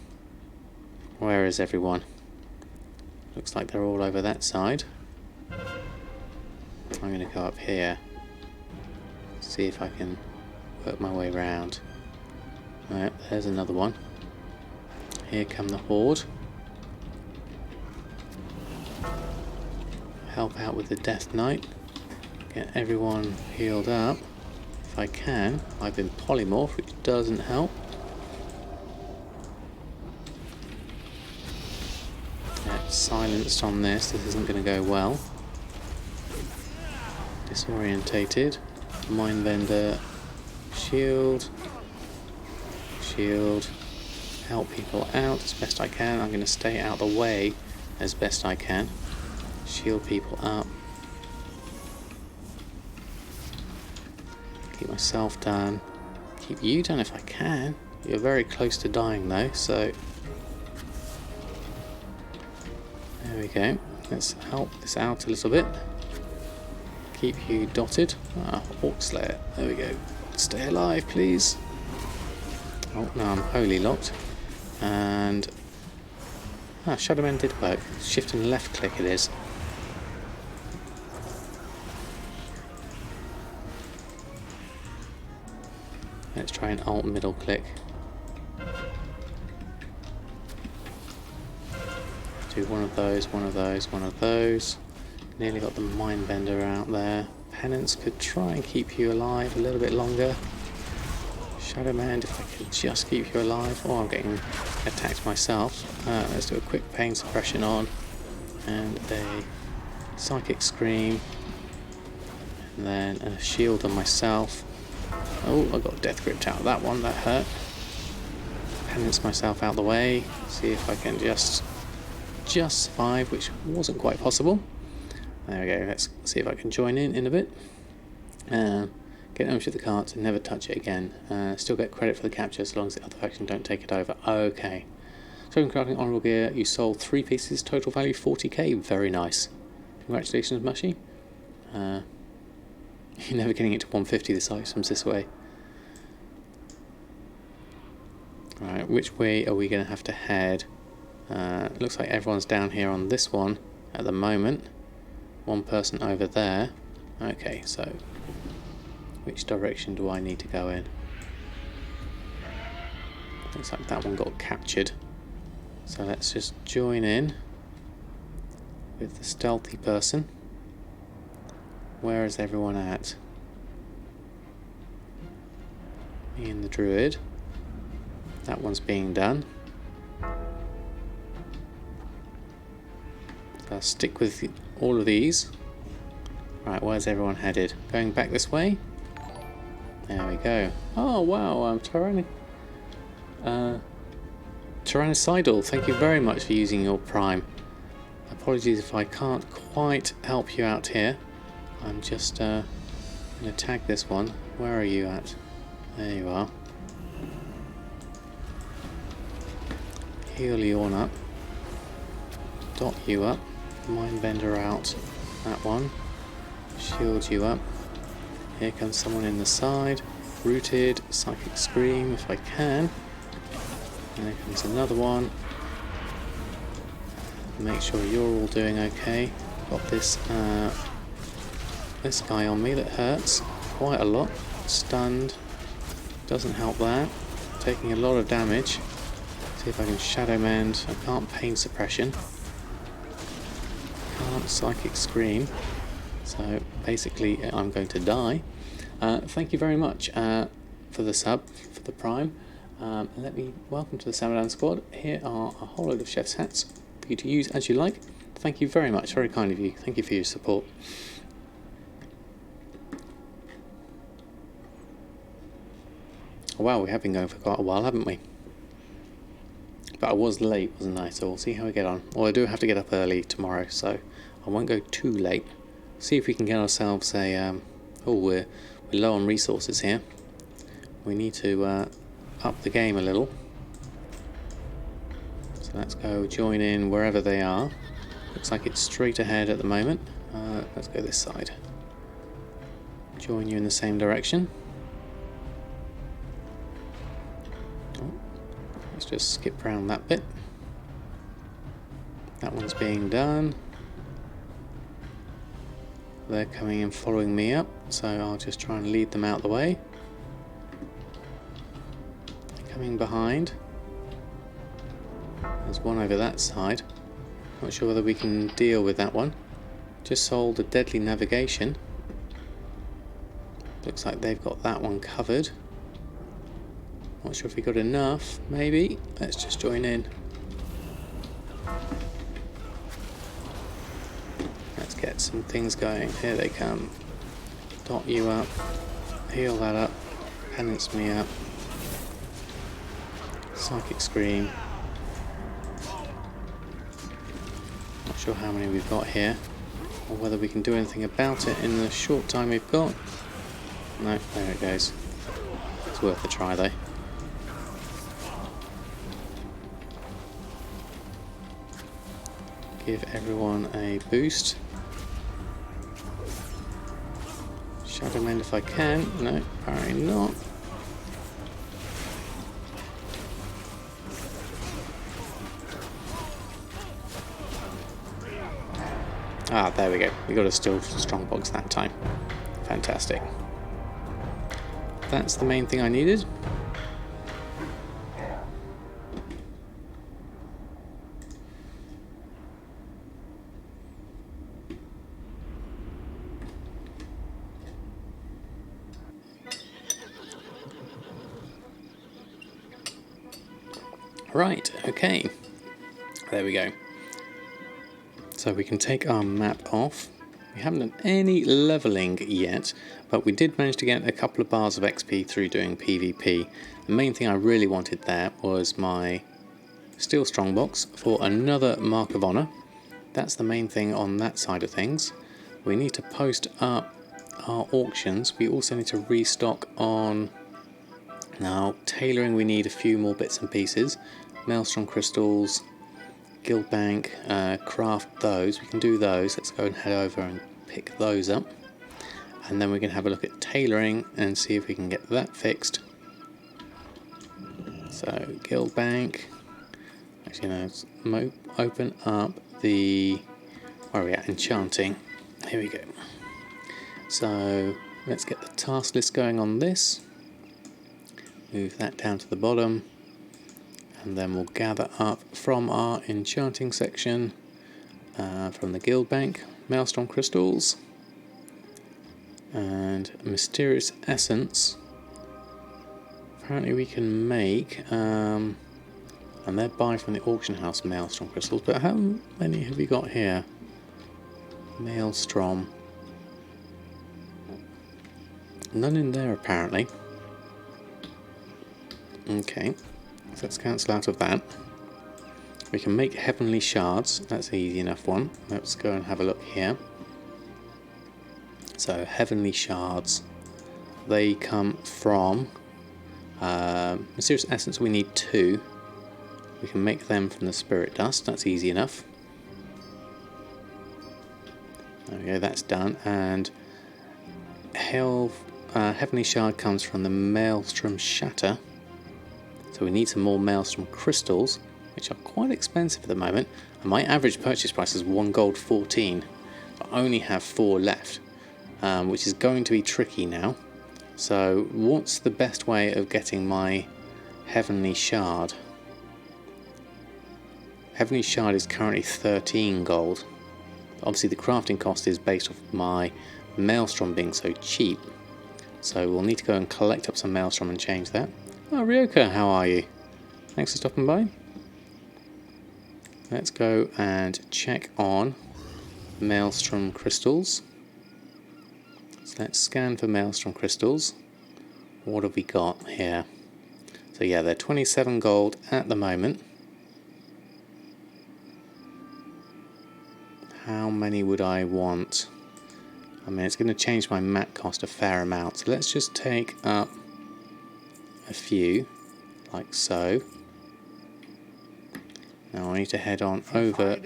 [SPEAKER 1] Where is everyone? Looks like they're all over that side. I'm going to go up here, see if I can work my way round. Right, there's another one. Here come the horde. Help out with the Death Knight. Get everyone healed up if I can. I've been polymorphed, which doesn't help. Yeah, silenced on this. This isn't going to go well. Disorientated. Mind Bender. Shield. Shield. Help people out as best I can. I'm going to stay out of the way as best I can. Shield people up. Keep myself down. Keep you down if I can. You're very close to dying though, so... There we go. Let's help this out a little bit. Keep you dotted. Orc Slayer. There we go. Stay alive, please. Oh, no, I'm wholly locked. And... Shadowman did work. Shift and left click it is. Let's try try and alt middle click. Do one of those, one of those, one of those. Nearly got the Mindbender out there. Penance could try and keep you alive a little bit longer. Shadow Mend, if I could just keep you alive. Oh, I'm getting attacked myself. Let's do a quick pain suppression on. And a Psychic Scream. And then a shield on myself. Oh, I got Death Gripped out of that one, that hurt. Penance myself out the way. See if I can just survive, which wasn't quite possible. There we go, let's see if I can join in a bit. Get ownership of the carts and never touch it again. Still get credit for the capture as long as the other faction don't take it over. Okay. So crafting honourable gear, you sold 3 pieces, total value 40k. Very nice. Congratulations, Mushy. You're never getting it to 150 this items this way. Alright, which way are we going to have to head? Looks like everyone's down here on this one at the moment. One person over there. Okay, so which direction do I need to go in? Looks like that one got captured. So let's just join in with the stealthy person. Where is everyone at? Me and the druid. That one's being done. I'll stick with all of these. Right, where's everyone headed? Going back this way? There we go. Oh wow, I'm Tyrannocidal, thank you very much for using your prime. Apologies if I can't quite help you out here. I'm just going to tag this one. Where are you at? There you are. Heal you on up. Dot you up. Mindbender out. That one. Shield you up. Here comes someone in the side. Rooted. Psychic Scream if I can. And there comes another one. Make sure you're all doing okay. Got this guy on me that hurts quite a lot. Stunned. Doesn't help that. Taking a lot of damage. See if I can Shadow Mend. I can't Pain Suppression. Can't Psychic Scream. So basically I'm going to die. Thank you very much for the sub, for the prime. Let me welcome to the Samadan squad. Here are a whole load of chef's hats for you to use as you like. Thank you very much, very kind of you. Thank you for your support. Wow, we have been going for quite a while, haven't we? But I was late, wasn't I? So we'll see how we get on. Well, I do have to get up early tomorrow, so I won't go too late. See if we can get ourselves a... oh, we're low on resources here. We need to up the game a little. So let's go join in wherever they are. Looks like it's straight ahead at the moment. Let's go this side. Join you in the same direction. Oh, let's just skip around that bit. That one's being done. They're coming and following me up, so I'll just try and lead them out the way. Coming behind. There's one over that side. Not sure whether we can deal with that one. Just sold a Deadly Navigation. Looks like they've got that one covered. Not sure if we got enough. Maybe. Let's just join in. Let's get some things going. Here they come. Dot you up. Heal that up. Penance me up. Psychic Scream. Not sure how many we've got here, or whether we can do anything about it in the short time we've got. No, there it goes. It's worth a try though. Give everyone a boost. Shadow Mend if I can. No, apparently not. Ah, there we go. We got a still strongbox that time. Fantastic. That's the main thing I needed. Right, okay. There we go. So we can take our map off. We haven't done any levelling yet, but we did manage to get a couple of bars of XP through doing PvP. The main thing I really wanted there was my Steel Strongbox for another Mark of Honour. That's the main thing on that side of things. We need to post up our auctions. We also need to restock on... Now, tailoring, we need a few more bits and pieces. Maelstrom crystals, guild bank, craft those. We can do those. Let's go and head over and pick those up. And then we can have a look at tailoring and see if we can get that fixed. So, guild bank. Actually, no, let's open up the... Where are we at? Enchanting. Here we go. So, let's get the task list going on this. Move that down to the bottom. And then we'll gather up from our enchanting section, from the guild bank, Maelstrom crystals, and mysterious essence. Apparently we can make, and they're buy from the auction house Maelstrom crystals, but how many have we got here? Maelstrom. None in there apparently. Okay. So let's cancel out of that. We can make heavenly shards. That's an easy enough one. Let's go and have a look here. So heavenly shards. They come from mysterious essence. We need 2. We can make them from the spirit dust. That's easy enough. There we go. That's done. And heavenly shard comes from the Maelstrom shatter. So we need some more Maelstrom crystals, which are quite expensive at the moment. And my average purchase price is 1 gold 14. I only have 4 left, which is going to be tricky now. So what's the best way of getting my heavenly shard? Heavenly shard is currently 13 gold. Obviously the crafting cost is based off my Maelstrom being so cheap. So we'll need to go and collect up some Maelstrom and change that. Oh, Ryoka, how are you? Thanks for stopping by. Let's go and check on Maelstrom crystals. So let's scan for Maelstrom crystals. What have we got here? So yeah, they're 27 gold at the moment. How many would I want? I mean, it's going to change my mat cost a fair amount. So let's just take up a few, like so. Now I need to head on over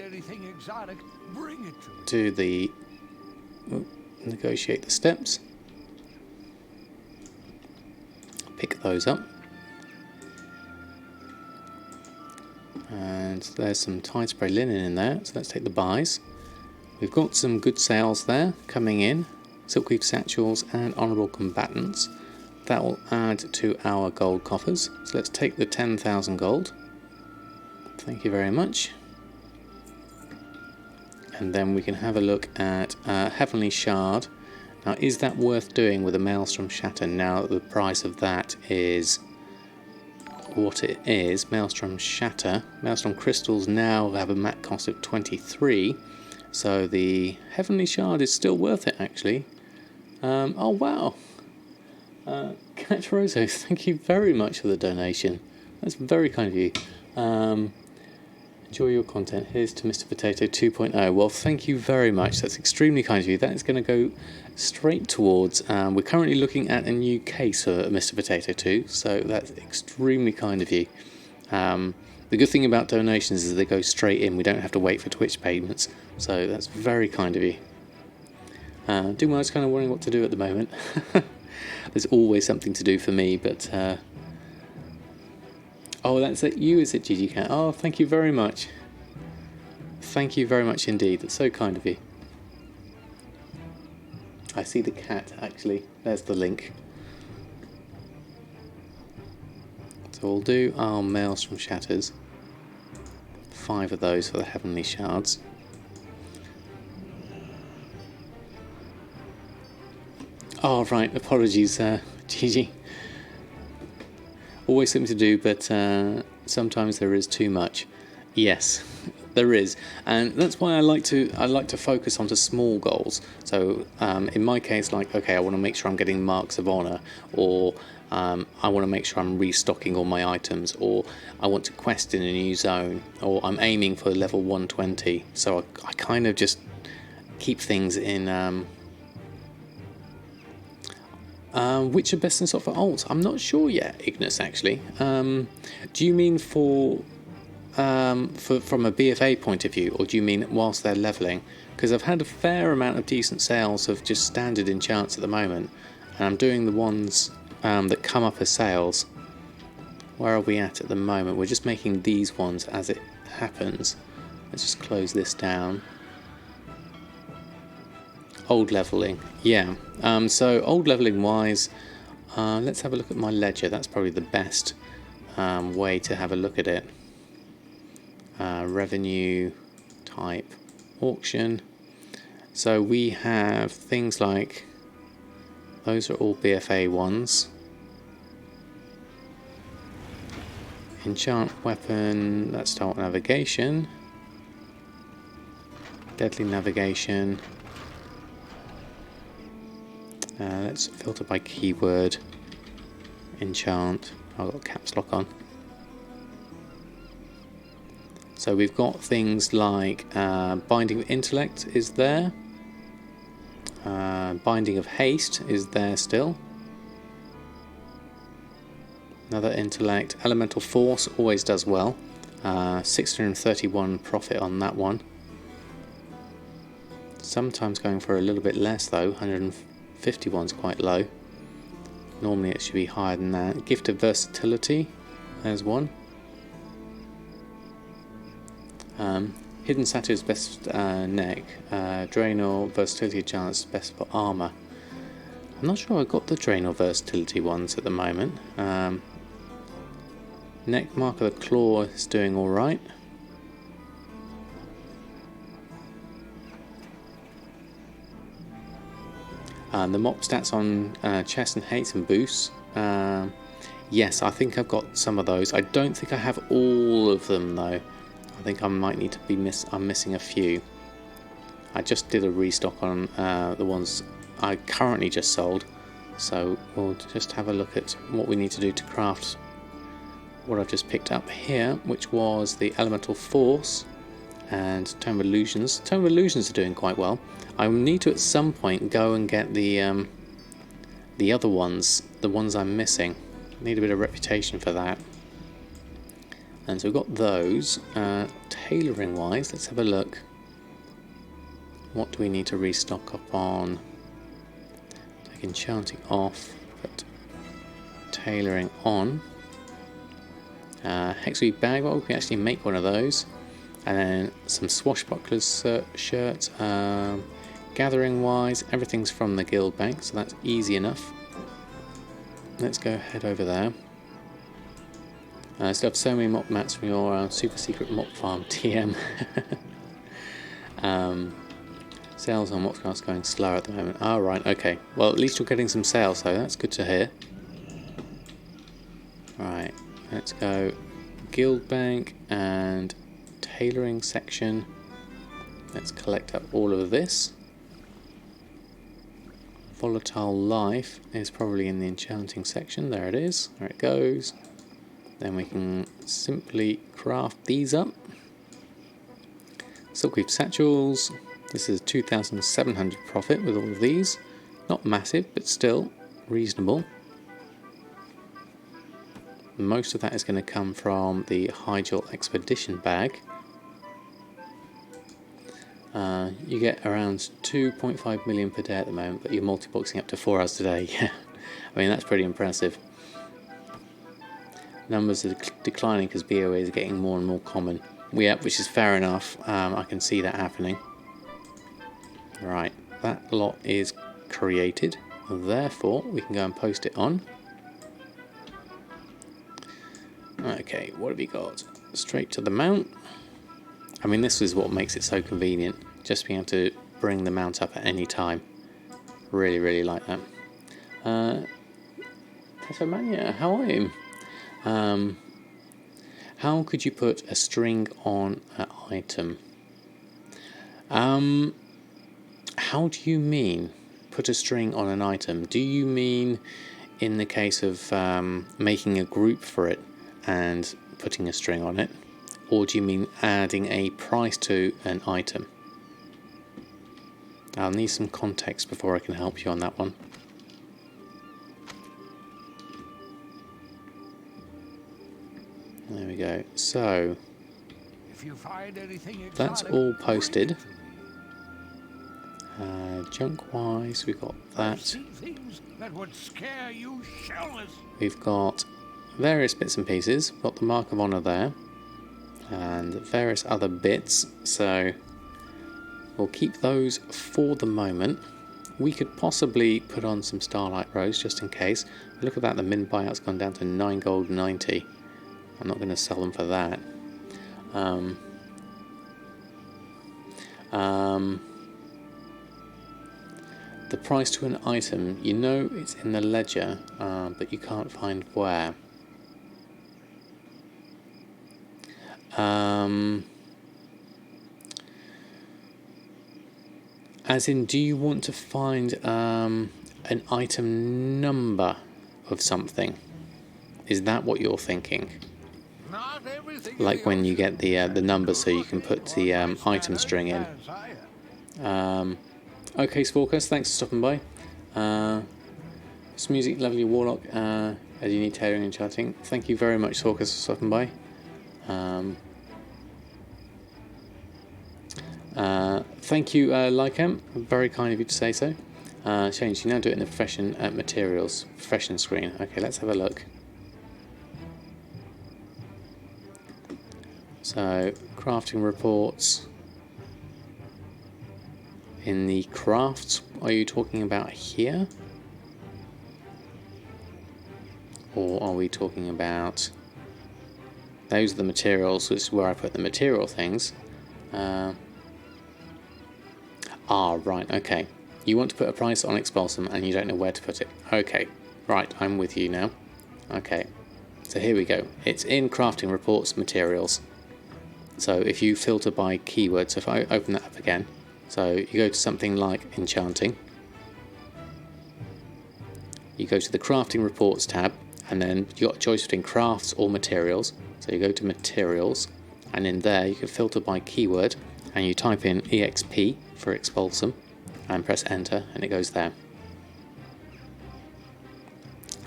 [SPEAKER 1] to the negotiate the steps. Pick those up. And there's some tide spray linen in there, so let's take the buys. We've got some good sales there coming in. Silkweave satchels and honourable combatants. That will add to our gold coffers. So let's take the 10,000 gold. Thank you very much. And then we can have a look at Heavenly Shard. Now, is that worth doing with a Maelstrom Shatter now that the price of that is what it is? Maelstrom Shatter. Maelstrom Crystals now have a mat cost of 23. So the Heavenly Shard is still worth it, actually. Oh, wow. Catch Roso, thank you very much for the donation. That's very kind of you. Enjoy your content. Here's to Mr. Potato 2.0. Well, thank you very much. That's extremely kind of you. That is going to go straight towards... we're currently looking at a new case for Mr. Potato 2, so that's extremely kind of you. The good thing about donations is they go straight in. We don't have to wait for Twitch payments, so that's very kind of you. I was kind of wondering what to do at the moment. There's always something to do for me, but... Oh, that's it. You, is it, Gigi Cat? Oh, thank you very much. Thank you very much indeed. That's so kind of you. I see the cat, actually. There's the link. So we'll do our Maelstrom Shatters. 5 of those for the Heavenly Shards. Oh, right. Apologies, Gigi. Always something to do, but Sometimes there is too much. Yes, there is, and that's why I like to focus onto small goals. So in my case, like, okay, I want to make sure I'm getting marks of honor, or I want to make sure I'm restocking all my items, or I want to quest in a new zone, or I'm aiming for level 120. So I kind of just keep things in. Which are best in stock for alts? I'm not sure yet, Ignis. Actually, do you mean from a BFA point of view, or do you mean whilst they're leveling? Because I've had a fair amount of decent sales of just standard enchants at the moment, and I'm doing the ones that come up as sales. Where are we at the moment? We're just making these ones as it happens. Let's just close this down. Old leveling, yeah. So old leveling wise, let's have a look at my ledger. That's probably the best way to have a look at it. Revenue type auction. So we have things like, those are all BFA ones. Enchant weapon, that's start navigation. Deadly navigation. Let's filter by keyword. Enchant. I've got caps lock on. So we've got things like Binding of Intellect is there. Binding of Haste is there still. Another Intellect. Elemental Force always does well. 631 profit on that one. Sometimes going for a little bit less though. 151's quite low. Normally it should be higher than that. Gift of Versatility. There's one. Hidden Satyr's best neck. Draenor Versatility chance best for armor. I'm not sure I got the Draenor Versatility ones at the moment. Neck Mark of the Claw is doing alright. The mop stats on chest and hates and boosts. Yes, I think I've got some of those. I don't think I have all of them though. I think I might need to be I'm missing a few. I just did a restock on the ones I currently just sold. So we'll just have a look at what we need to do to craft what I've just picked up here, which was the Elemental Force and Tome of Illusions. Tome of Illusions are doing quite well. I need to at some point go and get the other ones, the ones I'm missing. Need a bit of reputation for that. And so we've got those. Tailoring wise, let's have a look. What do we need to restock up on? Take enchanting off, put tailoring on. Hexweave bag, well, we can actually make one of those. And then some swashbucklers shirts. Gathering wise, everything's from the guild bank, so that's easy enough. Let's go head over there. Still have so many mop mats from your super secret mop farm TM. Sales on mopcraft's going slow at the moment. Oh, right, okay. Well, at least you're getting some sales though, that's good to hear. Right, let's go guild bank and tailoring section. Let's collect up all of this. Volatile life is probably in the enchanting section. There it is. There it goes. Then we can simply craft these up. Silkweave satchels. This is 2,700 profit with all of these. Not massive, but still reasonable. Most of that is going to come from the Hyjal Expedition bag. You get around 2.5 million per day at the moment, but you're multi-boxing up to 4 hours a day. Yeah, I mean that's pretty impressive. Numbers are declining because BOE is getting more and more common. Which is fair enough. I can see that happening. Right, that lot is created. Therefore, we can go and post it on. Okay, what have we got? Straight to the mount. I mean, this is what makes it so convenient. Just being able to bring the mount up at any time. Really, really like that. Tasmania, how are you? How could you put a string on an item? How do you mean put a string on an item? Do you mean in the case of making a group for it and putting a string on it? Or do you mean adding a price to an item? I'll need some context before I can help you on that one. There we go. So
[SPEAKER 3] If you find anything
[SPEAKER 1] that's
[SPEAKER 3] exotic,
[SPEAKER 1] all
[SPEAKER 3] bring
[SPEAKER 1] posted.
[SPEAKER 3] it to me.
[SPEAKER 1] Junk wise, we've got that.
[SPEAKER 3] See things that would scare you shellless.
[SPEAKER 1] We've got various bits and pieces. We've got the Mark of Honor there, and various other bits. So we'll keep those for the moment. We could possibly put on some Starlight Rose just in case. Look at that, the min buyout's gone down to 9 gold 90. I'm not going to sell them for that. The price to an item, you know it's in the ledger, but you can't find where. As in, do you want to find an item number of something? Is that what you're thinking?
[SPEAKER 3] Not everything in
[SPEAKER 1] Like
[SPEAKER 3] the
[SPEAKER 1] when you
[SPEAKER 3] ocean
[SPEAKER 1] get the number so you can put the item string in. Okay, Sporkus, thanks for stopping by. This music, lovely Warlock, as you need tailoring and chatting. Thank you very much, Sporkus, for stopping by. Thank you, Lycam. Very kind of you to say so. Change, you now do it in the profession materials, profession screen. Okay, let's have a look. So, crafting reports. In the crafts, are you talking about here? Or are we talking about... Those are the materials, which is where I put the material things. Right, okay. You want to put a price on Expulsom and you don't know where to put it. Okay, right, I'm with you now. Okay, so here we go. It's in crafting reports, materials. So if you filter by keywords, so if I open that up again, so you go to something like enchanting, you go to the crafting reports tab, and then you've got a choice between crafts or materials. So you go to materials, and in there you can filter by keyword, and you type in EXP for Expulsom, and press enter, and it goes there.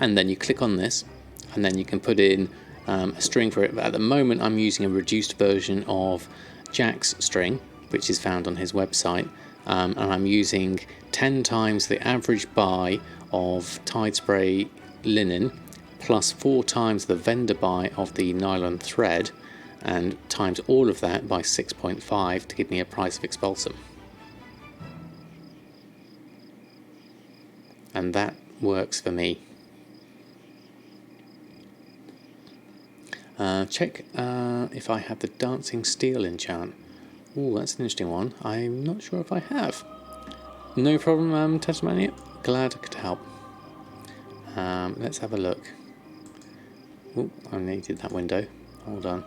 [SPEAKER 1] And then you click on this, and then you can put in a string for it. But at the moment I'm using a reduced version of Jack's string, which is found on his website, and I'm using 10 times the average buy of Tide Spray linen, plus 4 times the vendor buy of the nylon thread, and times all of that by 6.5 to give me a price of Expulsom. And that works for me. Check if I have the Dancing Steel enchant. Oh, that's an interesting one. I'm not sure if I have. No problem, Tasmania. Glad I could help. Let's have a look. Oh, I needed that window. Hold on.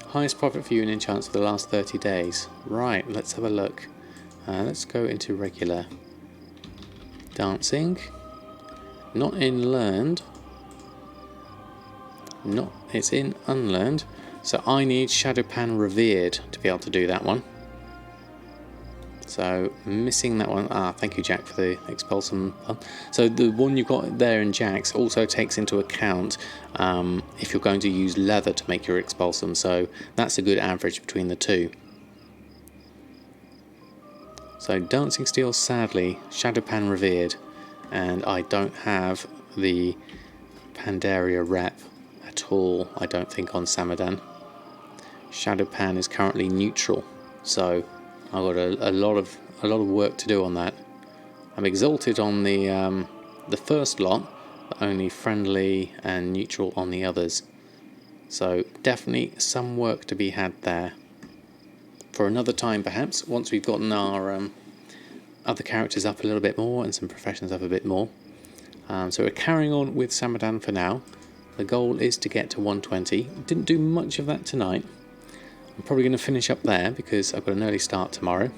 [SPEAKER 1] Highest profit for you in enchants for the last 30 days. Right, let's have a look. Let's go into regular. Dancing. Not in learned. It's in unlearned. So I need Shadowpan Revered to be able to do that one. So missing that one. Thank you, Jack, for the Expulsom. So the one you've got there in Jack's also takes into account if you're going to use leather to make your Expulsom. So that's a good average between the two. So Dancing Steel, sadly, Shadowpan Revered, and I don't have the Pandaria rep at all, I don't think, on Samadan. Shadowpan is currently neutral, so I've got a lot of work to do on that. I'm exalted on the first lot, but only friendly and neutral on the others. So definitely some work to be had there. For another time, perhaps, once we've gotten our other characters up a little bit more and some professions up a bit more. So we're carrying on with Samadan for now. The goal is to get to 120. Didn't do much of that tonight. I'm probably going to finish up there because I've got an early start tomorrow.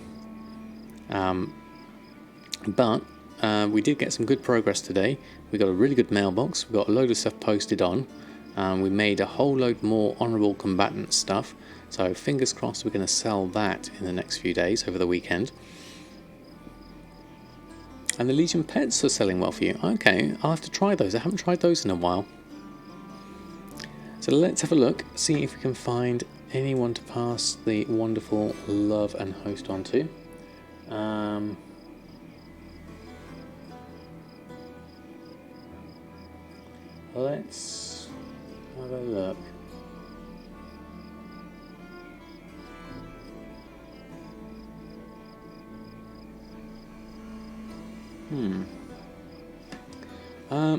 [SPEAKER 1] But we did get some good progress today. We got a really good mailbox. We got a load of stuff posted on. We made a whole load more honourable combatant stuff. So fingers crossed we're going to sell that in the next few days over the weekend. And the Legion pets are selling well for you. Okay, I'll have to try those. I haven't tried those in a while. So let's have a look, see if we can find anyone to pass the wonderful love and host on to. Let's have a look.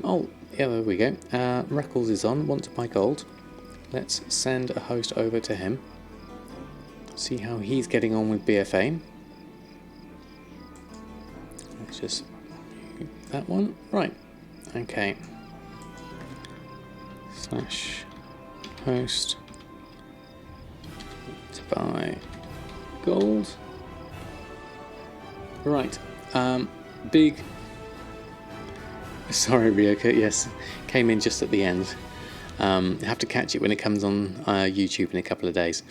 [SPEAKER 1] Oh, yeah, there we go. Reckles is on, want to buy gold. Let's send a host over to him. See how he's getting on with BFA. Let's just move that one. Right, okay. Slash host to buy gold. Right, big. Sorry, Ryoka. Yes, came in just at the end. Have to catch it when it comes on YouTube in a couple of days.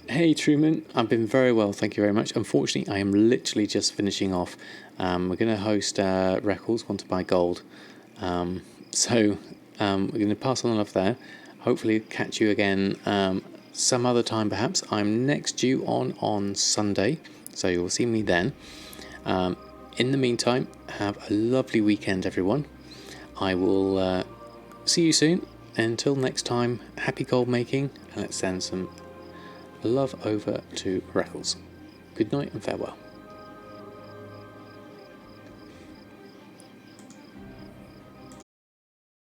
[SPEAKER 1] Hey Truman, I've been very well, thank you very much. Unfortunately, I am literally just finishing off. We're going to host Reckles, want to buy gold. So we're going to pass on love there. Hopefully catch you again some other time perhaps. I'm next due on Sunday, so you'll see me then. In the meantime, have a lovely weekend, everyone. I will see you soon. Until next time, happy gold making, and let's send some love over to Reckles. Good night and farewell.